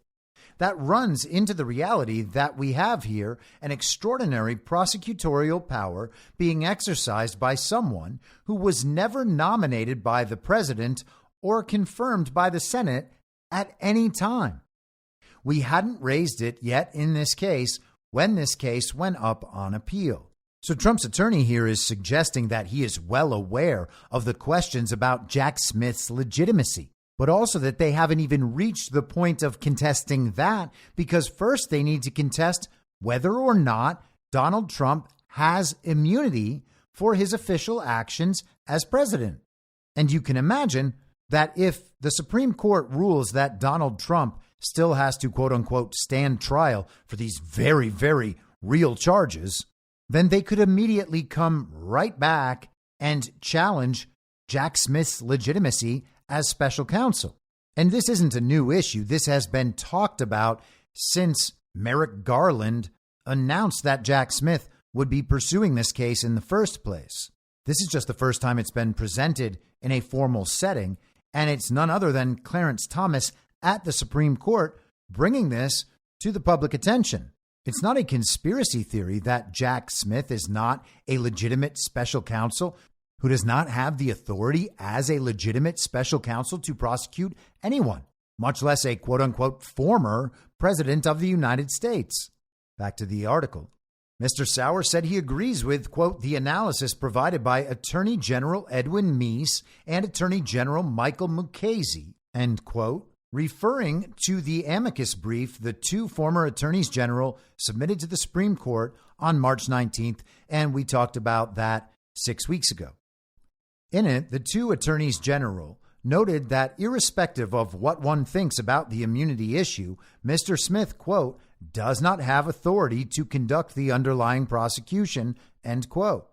E: That runs into the reality that we have here an extraordinary prosecutorial power being exercised by someone who was never nominated by the president or confirmed by the Senate at any time. We hadn't raised it yet in this case when this case went up on appeal. So Trump's attorney here is suggesting that he is well aware of the questions about Jack Smith's legitimacy, but also that they haven't even reached the point of contesting that, because first they need to contest whether or not Donald Trump has immunity for his official actions as president. And you can imagine that if the Supreme Court rules that Donald Trump still has to, quote unquote, stand trial for these very, very real charges, then they could immediately come right back and challenge Jack Smith's legitimacy as special counsel. And this isn't a new issue. This has been talked about since Merrick Garland announced that Jack Smith would be pursuing this case in the first place. This is just the first time it's been presented in a formal setting, and it's none other than Clarence Thomas at the Supreme Court bringing this to the public attention. It's not a conspiracy theory that Jack Smith is not a legitimate special counsel who does not have the authority as a legitimate special counsel to prosecute anyone, much less a quote-unquote former president of the United States. Back to the article. Mr. Sauer said he agrees with, quote, the analysis provided by Attorney General Edwin Meese and Attorney General Michael Mukasey, end quote, referring to the amicus brief the two former attorneys general submitted to the Supreme Court on March 19th, and we talked about that 6 weeks ago. In it, the two attorneys general noted that irrespective of what one thinks about the immunity issue, Mr. Smith, quote, does not have authority to conduct the underlying prosecution, end quote.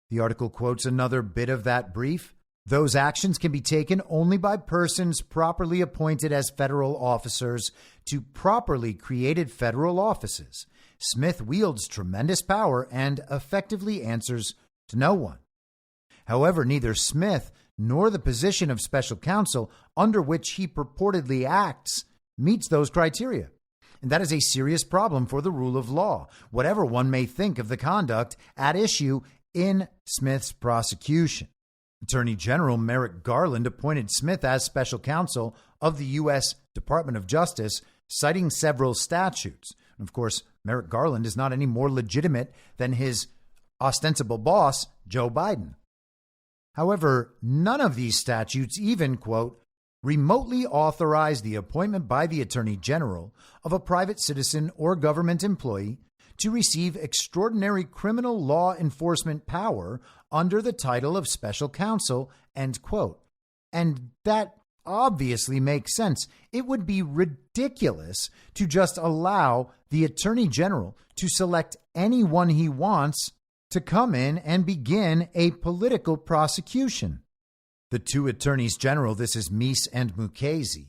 E: The article quotes another bit of that brief. Those actions can be taken only by persons properly appointed as federal officers to properly created federal offices. Smith wields tremendous power and effectively answers to no one. However, neither Smith nor the position of special counsel under which he purportedly acts meets those criteria. And that is a serious problem for the rule of law, whatever one may think of the conduct at issue in Smith's prosecution. Attorney General Merrick Garland appointed Smith as special counsel of the U.S. Department of Justice, citing several statutes. And of course, Merrick Garland is not any more legitimate than his ostensible boss, Joe Biden. However, none of these statutes even, quote, remotely authorize the appointment by the Attorney General of a private citizen or government employee to receive extraordinary criminal law enforcement power under the title of special counsel, end quote. And that obviously makes sense. It would be ridiculous to just allow the Attorney General to select anyone he wants to come in and begin a political prosecution. The two attorneys general, this is Meese and Mukasey,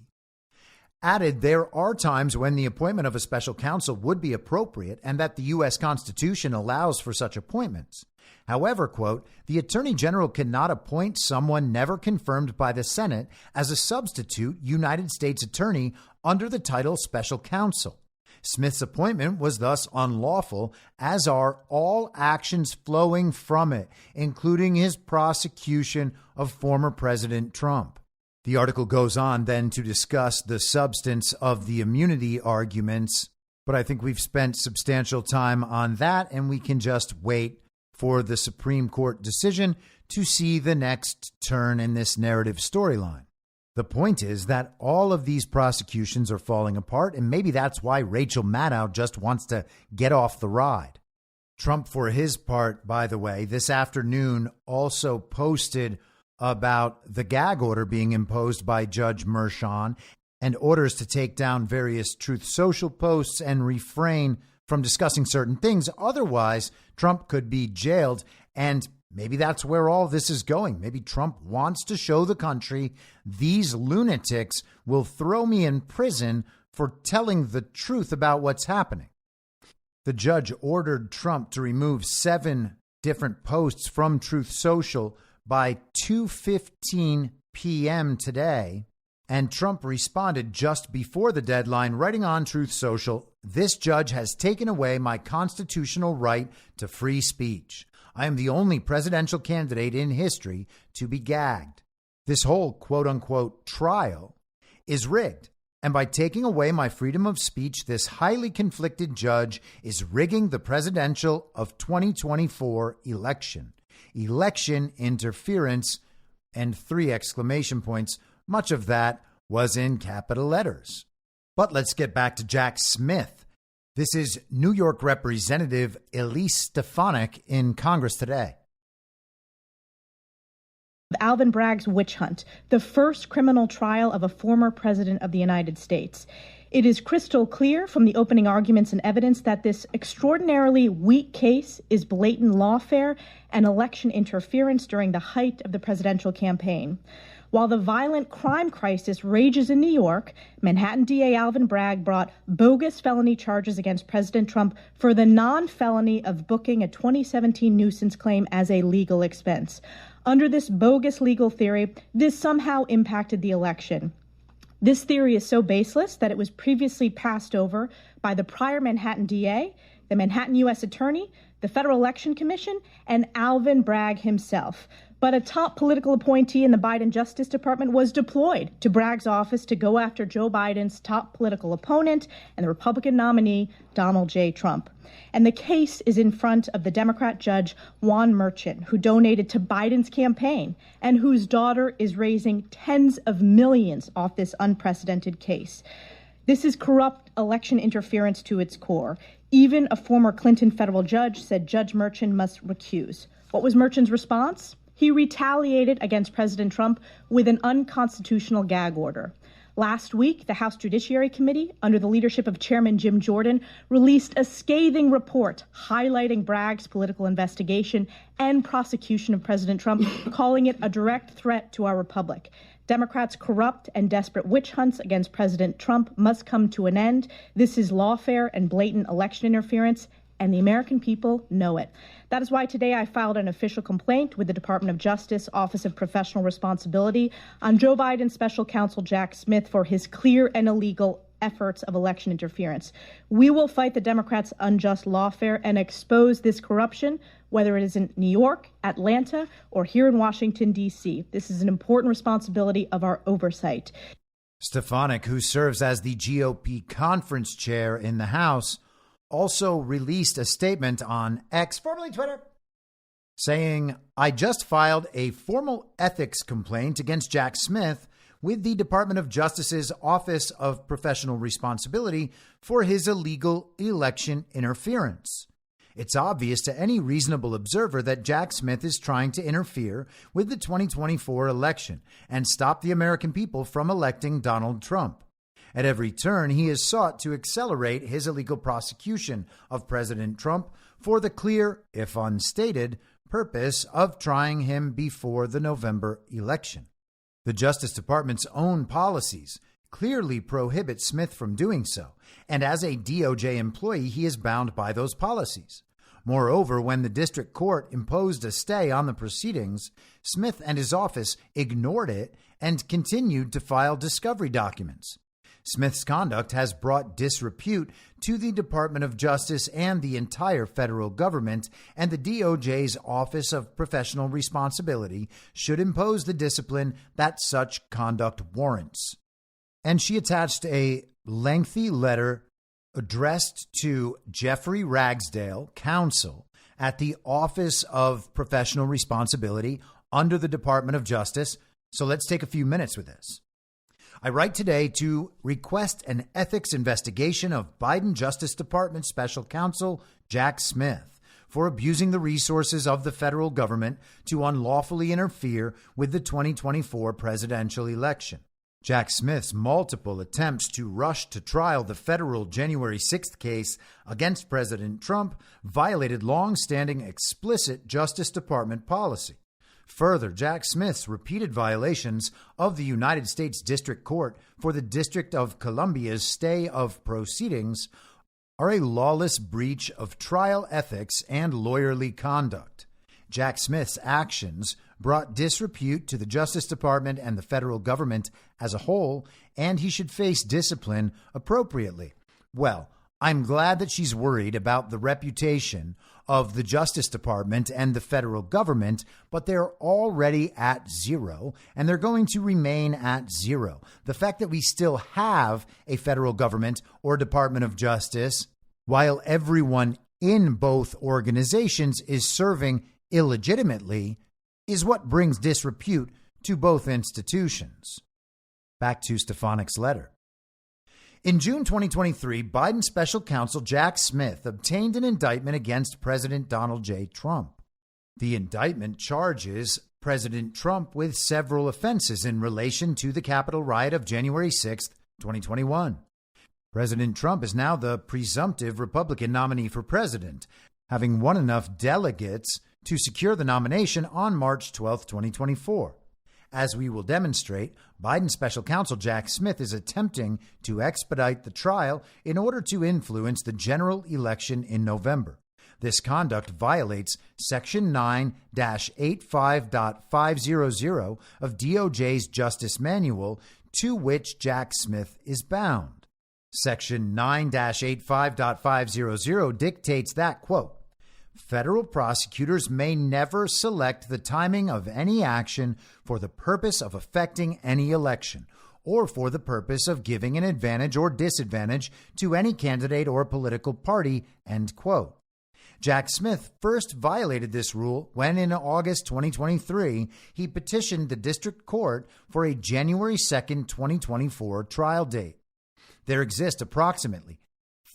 E: added there are times when the appointment of a special counsel would be appropriate and that the U.S. Constitution allows for such appointments. However, quote, the attorney general cannot appoint someone never confirmed by the Senate as a substitute United States attorney under the title special counsel. Smith's appointment was thus unlawful, as are all actions flowing from it, including his prosecution of former President Trump. The article goes on then to discuss the substance of the immunity arguments, but I think we've spent substantial time on that, and we can just wait for the Supreme Court decision to see the next turn in this narrative storyline. The point is that all of these prosecutions are falling apart, and maybe that's why Rachel Maddow just wants to get off the ride. Trump, for his part, by the way, this afternoon also posted about the gag order being imposed by Judge Merchan and orders to take down various Truth Social posts and refrain from discussing certain things. Otherwise, Trump could be jailed, and maybe that's where all this is going. Maybe Trump wants to show the country these lunatics will throw me in prison for telling the truth about what's happening. The judge ordered Trump to remove 7 different posts from Truth Social by 2:15 p.m. today, and Trump responded just before the deadline, writing on Truth Social, "This judge has taken away my constitutional right to free speech. I am the only presidential candidate in history to be gagged. This whole quote-unquote trial is rigged, and by taking away my freedom of speech, this highly conflicted judge is rigging the presidential of 2024 election. Election interference," and 3 exclamation points. Much of that was in capital letters. But let's get back to Jack Smith. This is New York Representative Elise Stefanik in Congress today.
H: Alvin Bragg's witch hunt, the first criminal trial of a former president of the United States. It is crystal clear from the opening arguments and evidence that this extraordinarily weak case is blatant lawfare and election interference during the height of the presidential campaign. While the violent crime crisis rages in New York, Manhattan DA Alvin Bragg brought bogus felony charges against President Trump for the non-felony of booking a 2017 nuisance claim as a legal expense. Under this bogus legal theory, this somehow impacted the election. This theory is so baseless that it was previously passed over by the prior Manhattan DA, the Manhattan U.S. Attorney, the Federal Election Commission, and Alvin Bragg himself. But a top political appointee in the Biden Justice Department was deployed to Bragg's office to go after Joe Biden's top political opponent and the Republican nominee, Donald J. Trump. And the case is in front of the Democrat judge Juan Merchant, who donated to Biden's campaign and whose daughter is raising tens of millions off this unprecedented case. This is corrupt election interference to its core. Even a former Clinton federal judge said Judge Merchant must recuse. What was Merchant's response? He retaliated against President Trump with an unconstitutional gag order. Last week, the House Judiciary Committee, under the leadership of Chairman Jim Jordan, released a scathing report highlighting Bragg's political investigation and prosecution of President Trump, calling it a direct threat to our republic. Democrats' corrupt and desperate witch hunts against President Trump must come to an end. This is lawfare and blatant election interference, and the American people know it. That is why today I filed an official complaint with the Department of Justice Office of Professional Responsibility on Joe Biden's special counsel Jack Smith for his clear and illegal efforts of election interference. We will fight the Democrats' unjust lawfare and expose this corruption, whether it is in New York, Atlanta, or here in Washington, D.C. This is an important responsibility of our oversight.
E: Stefanik, who serves as the GOP conference chair in the House, also released a statement on X, formerly Twitter, saying, "I just filed a formal ethics complaint against Jack Smith with the Department of Justice's Office of Professional Responsibility for his illegal election interference. It's obvious to any reasonable observer that Jack Smith is trying to interfere with the 2024 election and stop the American people from electing Donald Trump. At every turn, he has sought to accelerate his illegal prosecution of President Trump for the clear, if unstated, purpose of trying him before the November election. The Justice Department's own policies clearly prohibit Smith from doing so, and as a DOJ employee, he is bound by those policies. Moreover, when the district court imposed a stay on the proceedings, Smith and his office ignored it and continued to file discovery documents. Smith's conduct has brought disrepute to the Department of Justice and the entire federal government, and the DOJ's Office of Professional Responsibility should impose the discipline that such conduct warrants." And she attached a lengthy letter addressed to Jeffrey Ragsdale, counsel at the Office of Professional Responsibility under the Department of Justice. So let's take a few minutes with this. "I write today to request an ethics investigation of Biden Justice Department Special Counsel Jack Smith for abusing the resources of the federal government to unlawfully interfere with the 2024 presidential election. Jack Smith's multiple attempts to rush to trial the federal January 6th case against President Trump violated long-standing explicit Justice Department policy. Further, Jack Smith's repeated violations of the United States District Court for the District of Columbia's stay of proceedings are a lawless breach of trial ethics and lawyerly conduct. Jack Smith's actions brought disrepute to the Justice Department and the federal government as a whole, and he should face discipline appropriately." Well, I'm glad that she's worried about the reputation of the Justice Department and the federal government, but they're already at zero, and they're going to remain at zero. The fact that we still have a federal government or Department of Justice, while everyone in both organizations is serving illegitimately, is what brings disrepute to both institutions. Back to Stefanik's letter. In June 2023, Biden special counsel Jack Smith obtained an indictment against President Donald J. Trump. The indictment charges President Trump with several offenses in relation to the Capitol riot of January 6, 2021. President Trump is now the presumptive Republican nominee for president, having won enough delegates to secure the nomination on March 12, 2024. As we will demonstrate, Biden's special counsel Jack Smith is attempting to expedite the trial in order to influence the general election in November. This conduct violates Section 9-85.500 of DOJ's Justice Manual, to which Jack Smith is bound. Section 9-85.500 dictates that, quote, federal prosecutors may never select the timing of any action for the purpose of affecting any election or for the purpose of giving an advantage or disadvantage to any candidate or political party, end quote. Jack Smith first violated this rule when, in August 2023, he petitioned the district court for a January 2nd, 2024 trial date. There exist approximately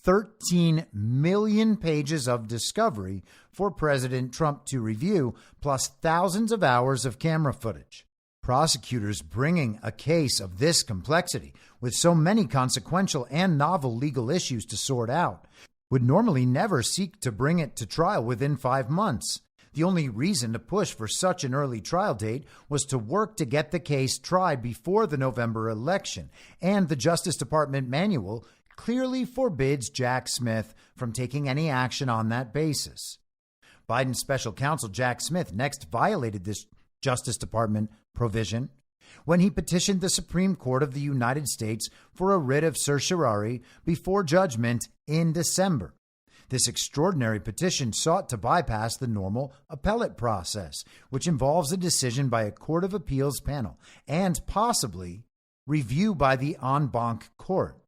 E: 13 million pages of discovery for President Trump to review, plus thousands of hours of camera footage. Prosecutors bringing a case of this complexity, with so many consequential and novel legal issues to sort out, would normally never seek to bring it to trial within 5 months. The only reason to push for such an early trial date was to work to get the case tried before the November election, and the Justice Department manual clearly forbids Jack Smith from taking any action on that basis. Biden's special counsel Jack Smith next violated this Justice Department provision when he petitioned the Supreme Court of the United States for a writ of certiorari before judgment in December. This extraordinary petition sought to bypass the normal appellate process, which involves a decision by a court of appeals panel and possibly review by the en banc court.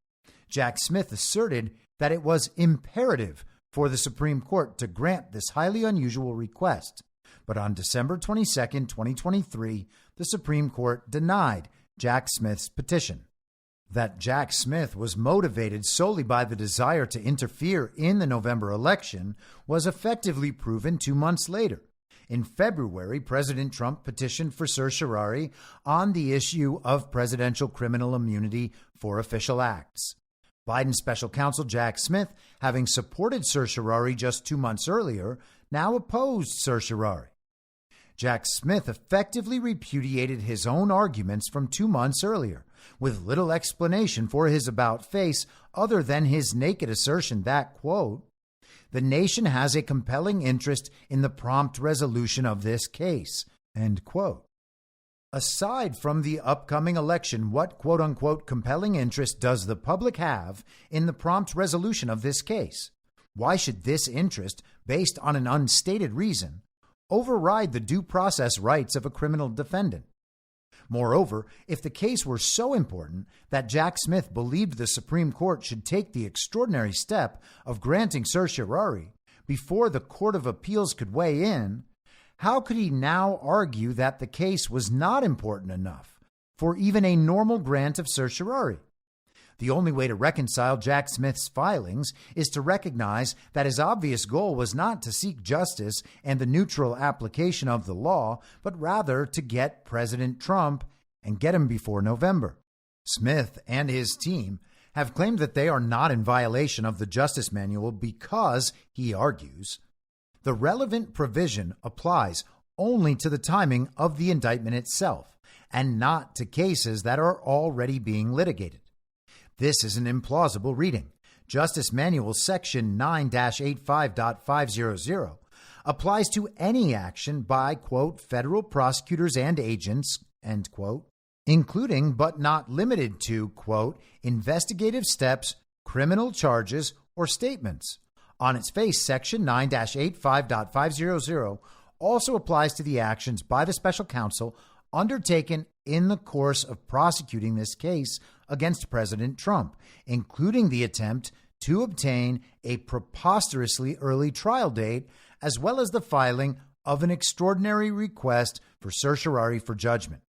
E: Jack Smith asserted that it was imperative for the Supreme Court to grant this highly unusual request. But on December 22, 2023, the Supreme Court denied Jack Smith's petition. That Jack Smith was motivated solely by the desire to interfere in the November election was effectively proven 2 months later. In February, President Trump petitioned for certiorari on the issue of presidential criminal immunity for official acts. Biden's special counsel Jack Smith, having supported certiorari just 2 months earlier, now opposed certiorari. Jack Smith effectively repudiated his own arguments from 2 months earlier, with little explanation for his about-face other than his naked assertion that, quote, the nation has a compelling interest in the prompt resolution of this case, end quote. Aside from the upcoming election, what quote-unquote compelling interest does the public have in the prompt resolution of this case? Why should this interest, based on an unstated reason, override the due process rights of a criminal defendant? Moreover, if the case were so important that Jack Smith believed the Supreme Court should take the extraordinary step of granting certiorari before the Court of Appeals could weigh in, how could he now argue that the case was not important enough for even a normal grant of certiorari? The only way to reconcile Jack Smith's filings is to recognize that his obvious goal was not to seek justice and the neutral application of the law, but rather to get President Trump and get him before November. Smith and his team have claimed that they are not in violation of the Justice Manual because, he argues, the relevant provision applies only to the timing of the indictment itself and not to cases that are already being litigated. This is an implausible reading. Justice Manual Section 9-85.500 applies to any action by, quote, federal prosecutors and agents, end quote, including but not limited to, quote, investigative steps, criminal charges, or statements. On its face, Section 9-85.500 also applies to the actions by the special counsel undertaken in the course of prosecuting this case against President Trump, including the attempt to obtain a preposterously early trial date, as well as the filing of an extraordinary request for certiorari for judgment.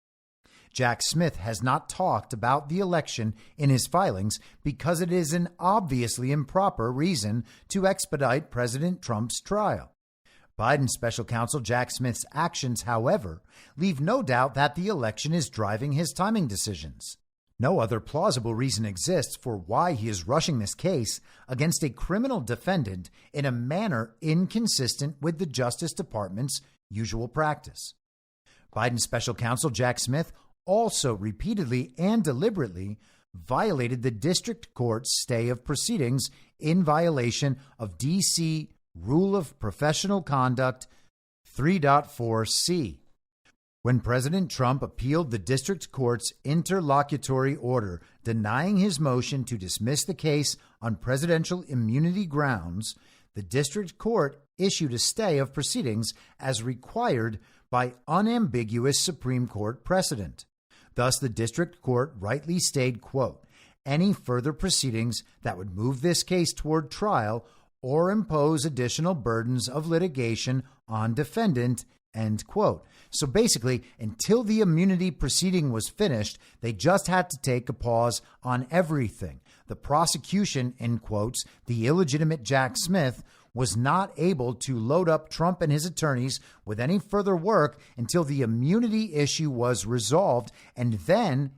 E: Jack Smith has not talked about the election in his filings because it is an obviously improper reason to expedite President Trump's trial. Biden's special counsel Jack Smith's actions, however, leave no doubt that the election is driving his timing decisions. No other plausible reason exists for why he is rushing this case against a criminal defendant in a manner inconsistent with the Justice Department's usual practice. Biden special counsel Jack Smith also repeatedly and deliberately violated the district court's stay of proceedings in violation of D.C. Rule of Professional Conduct 3.4c. When President Trump appealed the district court's interlocutory order denying his motion to dismiss the case on presidential immunity grounds, the district court issued a stay of proceedings as required by unambiguous Supreme Court precedent. Thus, the district court rightly stayed, quote, any further proceedings that would move this case toward trial or impose additional burdens of litigation on defendant, end quote. So basically, until the immunity proceeding was finished, they just had to take a pause on everything. The prosecution, in quotes, the illegitimate Jack Smith, was not able to load up Trump and his attorneys with any further work until the immunity issue was resolved. And then,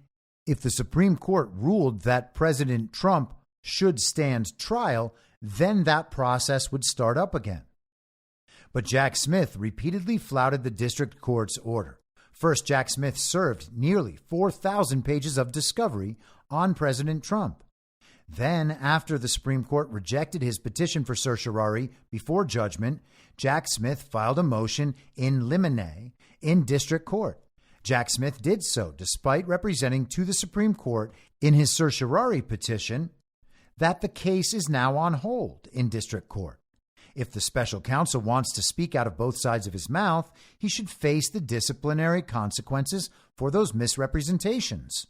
E: if the Supreme Court ruled that President Trump should stand trial, then that process would start up again. But Jack Smith repeatedly flouted the district court's order. First, Jack Smith served nearly 4,000 pages of discovery on President Trump. Then, after the Supreme Court rejected his petition for certiorari before judgment, Jack Smith filed a motion in limine in district court. Jack Smith did so despite representing to the Supreme Court in his certiorari petition that the case is now on hold in district court. If the special counsel wants to speak out of both sides of his mouth, he should face the disciplinary consequences for those misrepresentations.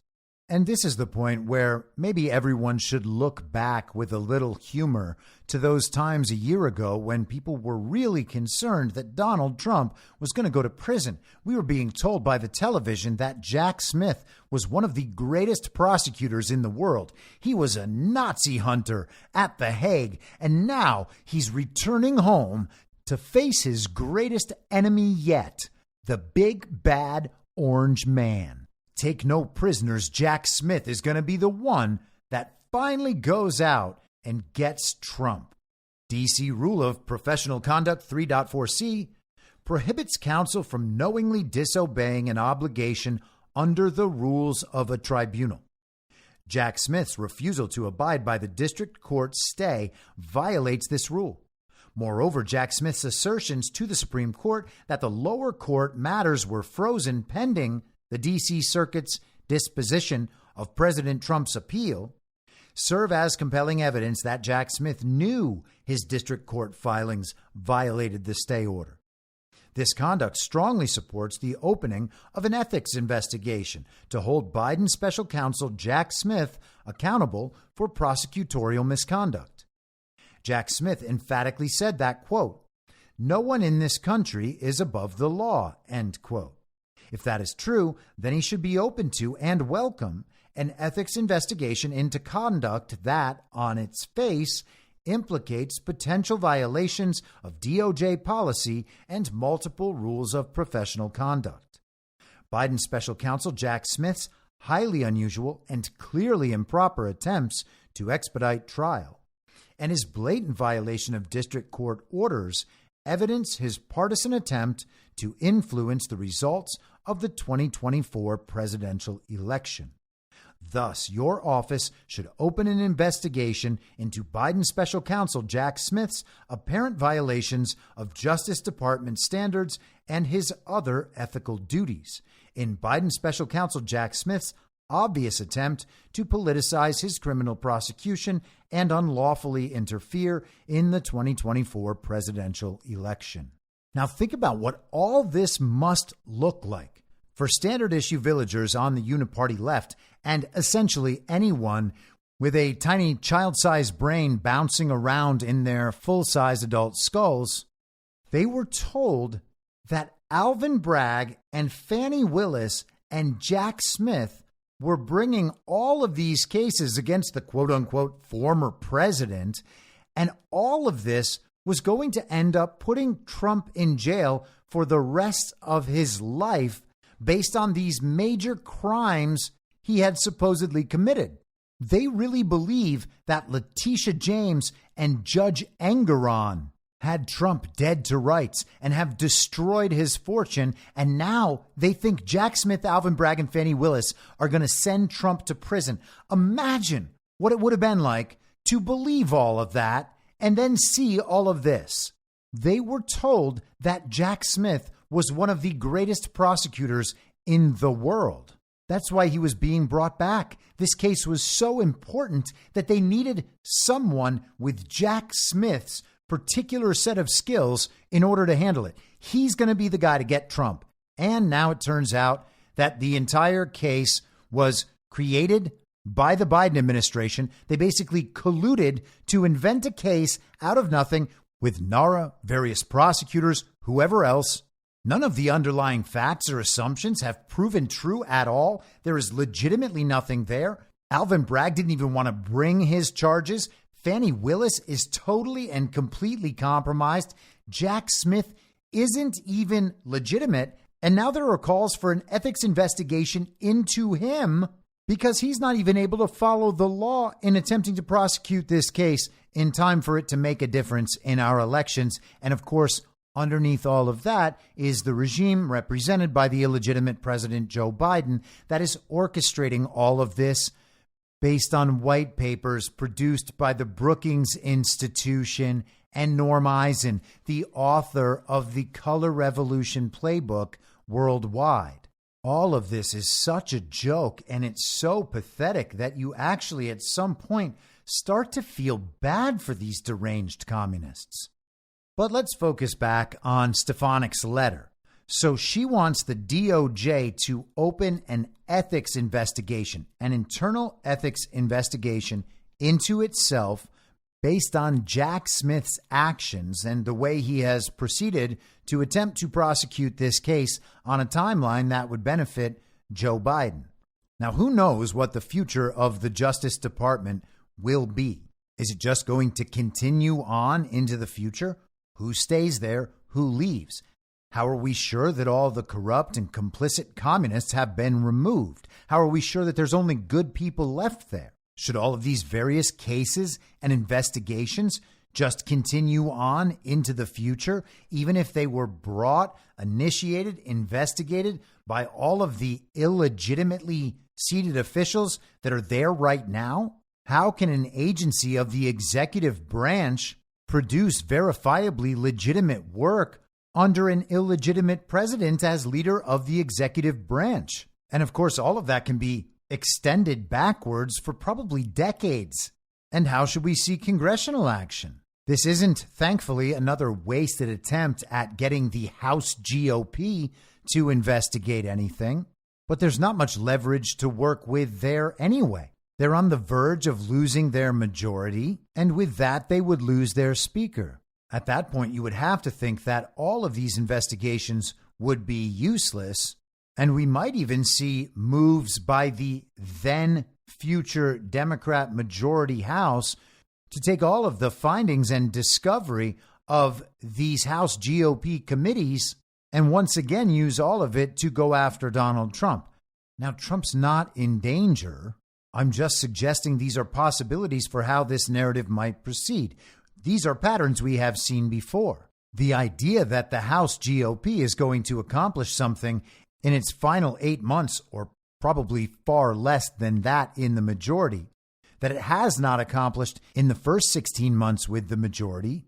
E: And this is the point where maybe everyone should look back with a little humor to those times a year ago when people were really concerned that Donald Trump was going to go to prison. We were being told by the television that Jack Smith was one of the greatest prosecutors in the world. He was a Nazi hunter at The Hague, and now he's returning home to face his greatest enemy yet, the big bad orange man. Take no prisoners, Jack Smith is going to be the one that finally goes out and gets Trump. D.C. Rule of Professional Conduct 3.4c prohibits counsel from knowingly disobeying an obligation under the rules of a tribunal. Jack Smith's refusal to abide by the district court's stay violates this rule. Moreover, Jack Smith's assertions to the Supreme Court that the lower court matters were frozen pending the D.C. Circuit's disposition of President Trump's appeal serve as compelling evidence that Jack Smith knew his district court filings violated the stay order. This conduct strongly supports the opening of an ethics investigation to hold Biden special counsel Jack Smith accountable for prosecutorial misconduct. Jack Smith emphatically said that, quote, no one in this country is above the law, end quote. If that is true, then he should be open to and welcome an ethics investigation into conduct that, on its face, implicates potential violations of DOJ policy and multiple rules of professional conduct. Biden special counsel Jack Smith's highly unusual and clearly improper attempts to expedite trial and his blatant violation of district court orders evidence his partisan attempt to influence the results of the 2024 presidential election. Thus, your office should open an investigation into Biden special counsel Jack Smith's apparent violations of Justice Department standards and his other ethical duties, in Biden special counsel Jack Smith's obvious attempt to politicize his criminal prosecution and unlawfully interfere in the 2024 presidential election. Now think about what all this must look like for standard issue villagers on the uniparty left and essentially anyone with a tiny child-sized brain bouncing around in their full-size adult skulls. They were told that Alvin Bragg and Fani Willis and Jack Smith were bringing all of these cases against the quote-unquote former president, and all of this was going to end up putting Trump in jail for the rest of his life based on these major crimes he had supposedly committed. They really believe that Letitia James and Judge Engeron had Trump dead to rights and have destroyed his fortune. And now they think Jack Smith, Alvin Bragg, and Fani Willis are going to send Trump to prison. Imagine what it would have been like to believe all of that and then see all of this. They were told that Jack Smith was one of the greatest prosecutors in the world. That's why he was being brought back. This case was so important that they needed someone with Jack Smith's particular set of skills in order to handle it. He's going to be the guy to get Trump. And now it turns out that the entire case was created by the Biden administration. They basically colluded to invent a case out of nothing with NARA, various prosecutors, whoever else. None of the underlying facts or assumptions have proven true at all. There is legitimately nothing there. Alvin Bragg didn't even want to bring his charges. Fani Willis is totally and completely compromised. Jack Smith isn't even legitimate. And now there are calls for an ethics investigation into him because he's not even able to follow the law in attempting to prosecute this case in time for it to make a difference in our elections. And of course, underneath all of that is the regime represented by the illegitimate President Joe Biden that is orchestrating all of this based on white papers produced by the Brookings Institution and Norm Eisen, the author of the Color Revolution playbook worldwide. All of this is such a joke, and it's so pathetic that you actually at some point start to feel bad for these deranged communists. But let's focus back on Stefanik's letter. So she wants the DOJ to open an ethics investigation, an internal ethics investigation into itself based on Jack Smith's actions and the way he has proceeded to attempt to prosecute this case on a timeline that would benefit Joe Biden. Now, who knows what the future of the Justice Department will be? Is it just going to continue on into the future? Who stays there? Who leaves? How are we sure that all the corrupt and complicit communists have been removed? How are we sure that there's only good people left there? Should all of these various cases and investigations just continue on into the future, even if they were brought, initiated, investigated by all of the illegitimately seated officials that are there right now? How can an agency of the executive branch produce verifiably legitimate work under an illegitimate president as leader of the executive branch? And of course, all of that can be extended backwards for probably decades. And how should we see congressional action? This isn't, thankfully, another wasted attempt at getting the House GOP to investigate anything. But there's not much leverage to work with there anyway. They're on the verge of losing their majority, and with that, they would lose their speaker. At that point, you would have to think that all of these investigations would be useless, and we might even see moves by the then future Democrat majority House to take all of the findings and discovery of these House GOP committees and once again use all of it to go after Donald Trump. Now, Trump's not in danger. I'm just suggesting these are possibilities for how this narrative might proceed. These are patterns we have seen before. The idea that the House GOP is going to accomplish something in its final 8 months, or probably far less than that in the majority, that it has not accomplished in the first 16 months with the majority,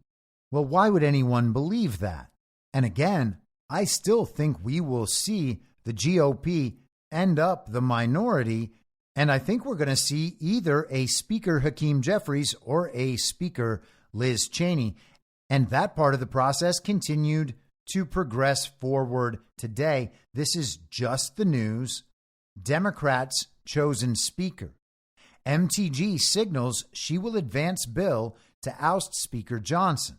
E: well, why would anyone believe that? And again, I still think we will see the GOP end up the minority, and I think we're going to see either a Speaker Hakeem Jeffries or a Speaker Liz Cheney. And that part of the process continued to progress forward today. This is just the news. Democrats' chosen Speaker. MTG signals she will advance bill to oust Speaker Johnson.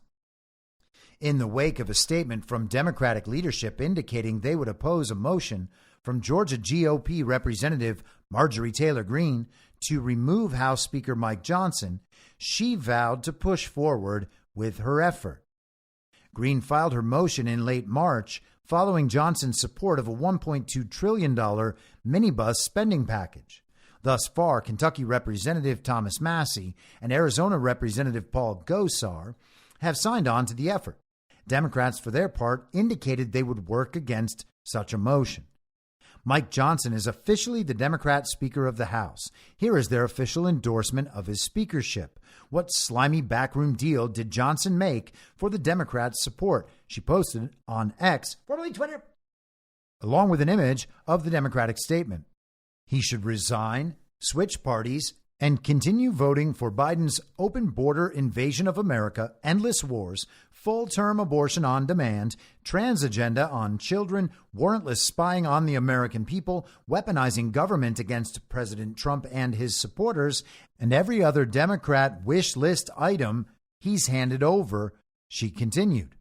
E: In the wake of a statement from Democratic leadership indicating they would oppose a motion from Georgia GOP Representative Marjorie Taylor Greene to remove House Speaker Mike Johnson, she vowed to push forward with her effort. Greene filed her motion in late March following Johnson's support of a $1.2 trillion minibus spending package. Thus far, Kentucky Representative Thomas Massie and Arizona Representative Paul Gosar have signed on to the effort. Democrats, for their part, indicated they would work against such a motion. Mike Johnson is officially the Democrat Speaker of the House. Here is their official endorsement of his speakership. What slimy backroom deal did Johnson make for the Democrats' support? She posted on X, formerly Twitter, along with an image of the Democratic statement. He should resign, switch parties, and continue voting for Biden's open border invasion of America, endless wars, full-term abortion on demand, trans agenda on children, warrantless spying on the American people, weaponizing government against President Trump and his supporters, and every other Democrat wish list item he's handed over, she continued.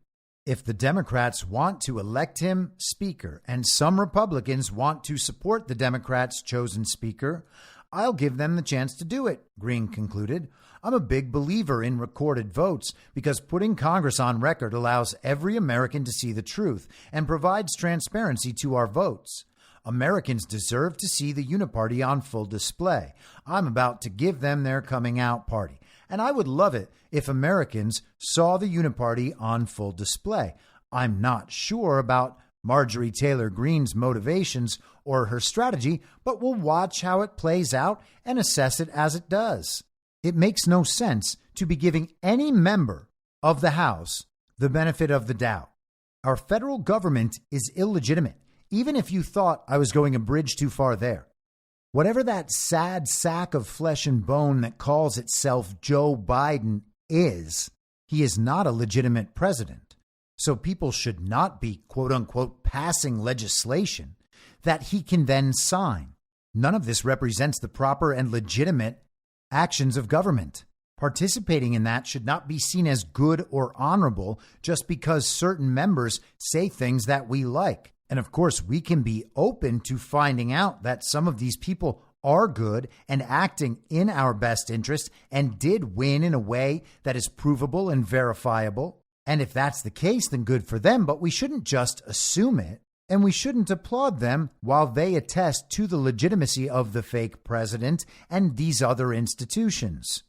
E: If the Democrats want to elect him Speaker and some Republicans want to support the Democrats' chosen Speaker, I'll give them the chance to do it, Green concluded. I'm a big believer in recorded votes because putting Congress on record allows every American to see the truth and provides transparency to our votes. Americans deserve to see the uniparty on full display. I'm about to give them their coming out party. And I would love it if Americans saw the uniparty on full display. I'm not sure about Marjorie Taylor Greene's motivations or her strategy, but we'll watch how it plays out and assess it as it does. It makes no sense to be giving any member of the House the benefit of the doubt. Our federal government is illegitimate, even if you thought I was going a bridge too far there. Whatever that sad sack of flesh and bone that calls itself Joe Biden is, he is not a legitimate president. So people should not be, quote unquote, passing legislation that he can then sign. None of this represents the proper and legitimate actions of government. Participating in that should not be seen as good or honorable just because certain members say things that we like. And of course, we can be open to finding out that some of these people are good and acting in our best interest and did win in a way that is provable and verifiable. And if that's the case, then good for them, but we shouldn't just assume it, and we shouldn't applaud them while they attest to the legitimacy of the fake president and these other institutions.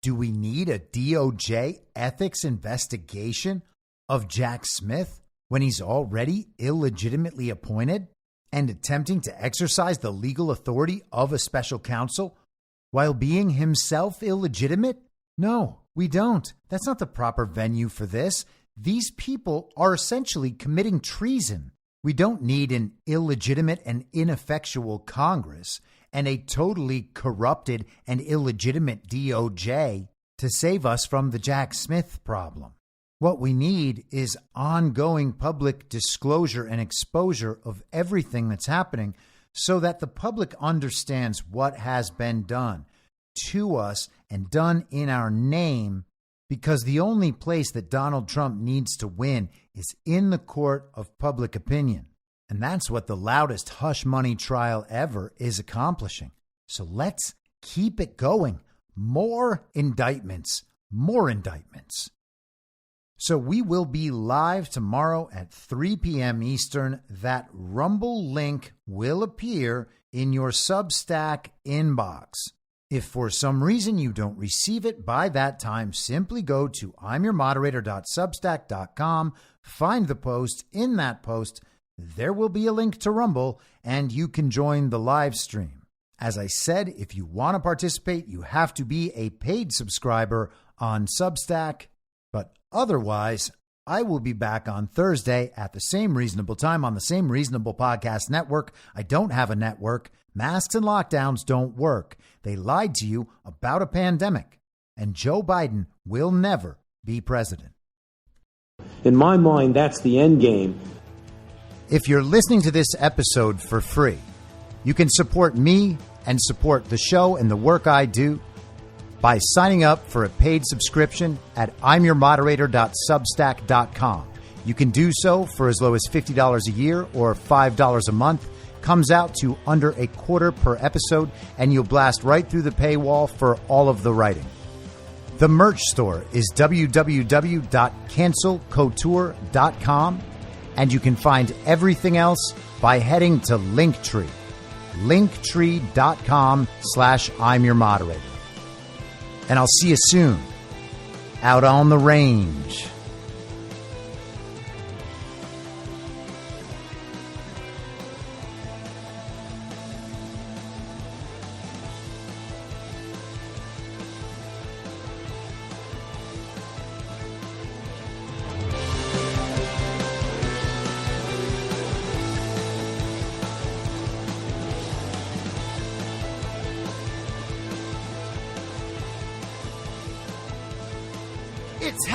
E: Do we need a DOJ ethics investigation of Jack Smith when he's already illegitimately appointed and attempting to exercise the legal authority of a special counsel while being himself illegitimate? No, we don't. That's not the proper venue for this. These people are essentially committing treason. We don't need an illegitimate and ineffectual Congress and a totally corrupted and illegitimate DOJ to save us from the Jack Smith problem. What we need is ongoing public disclosure and exposure of everything that's happening so that the public understands what has been done to us and done in our name, because the only place that Donald Trump needs to win is in the court of public opinion. And that's what the loudest hush money trial ever is accomplishing. So let's keep it going. More indictments, more indictments. So we will be live tomorrow at 3 p.m. Eastern. That Rumble link will appear in your Substack inbox. If for some reason you don't receive it by that time, simply go to imyourmoderator.substack.com, find the post. In that post, there will be a link to Rumble, and you can join the live stream. As I said, if you want to participate, you have to be a paid subscriber on Substack. But otherwise, I will be back on Thursday at the same reasonable time on the same reasonable podcast network. I don't have a network. Masks and lockdowns don't work. They lied to you about a pandemic. And Joe Biden will never be president.
B: In my mind, that's the end game.
E: If you're listening to this episode for free, you can support me and support the show and the work I do by signing up for a paid subscription at imyourmoderator.substack.com. You can do so for as low as $50 a year or $5 a month. Comes out to under $0.25 per episode, and you'll blast right through the paywall for all of the writing. The merch store is www.cancelcouture.com, and you can find everything else by heading to Linktree. linktree.com/I'm your moderator. And I'll see you soon out on the range. It's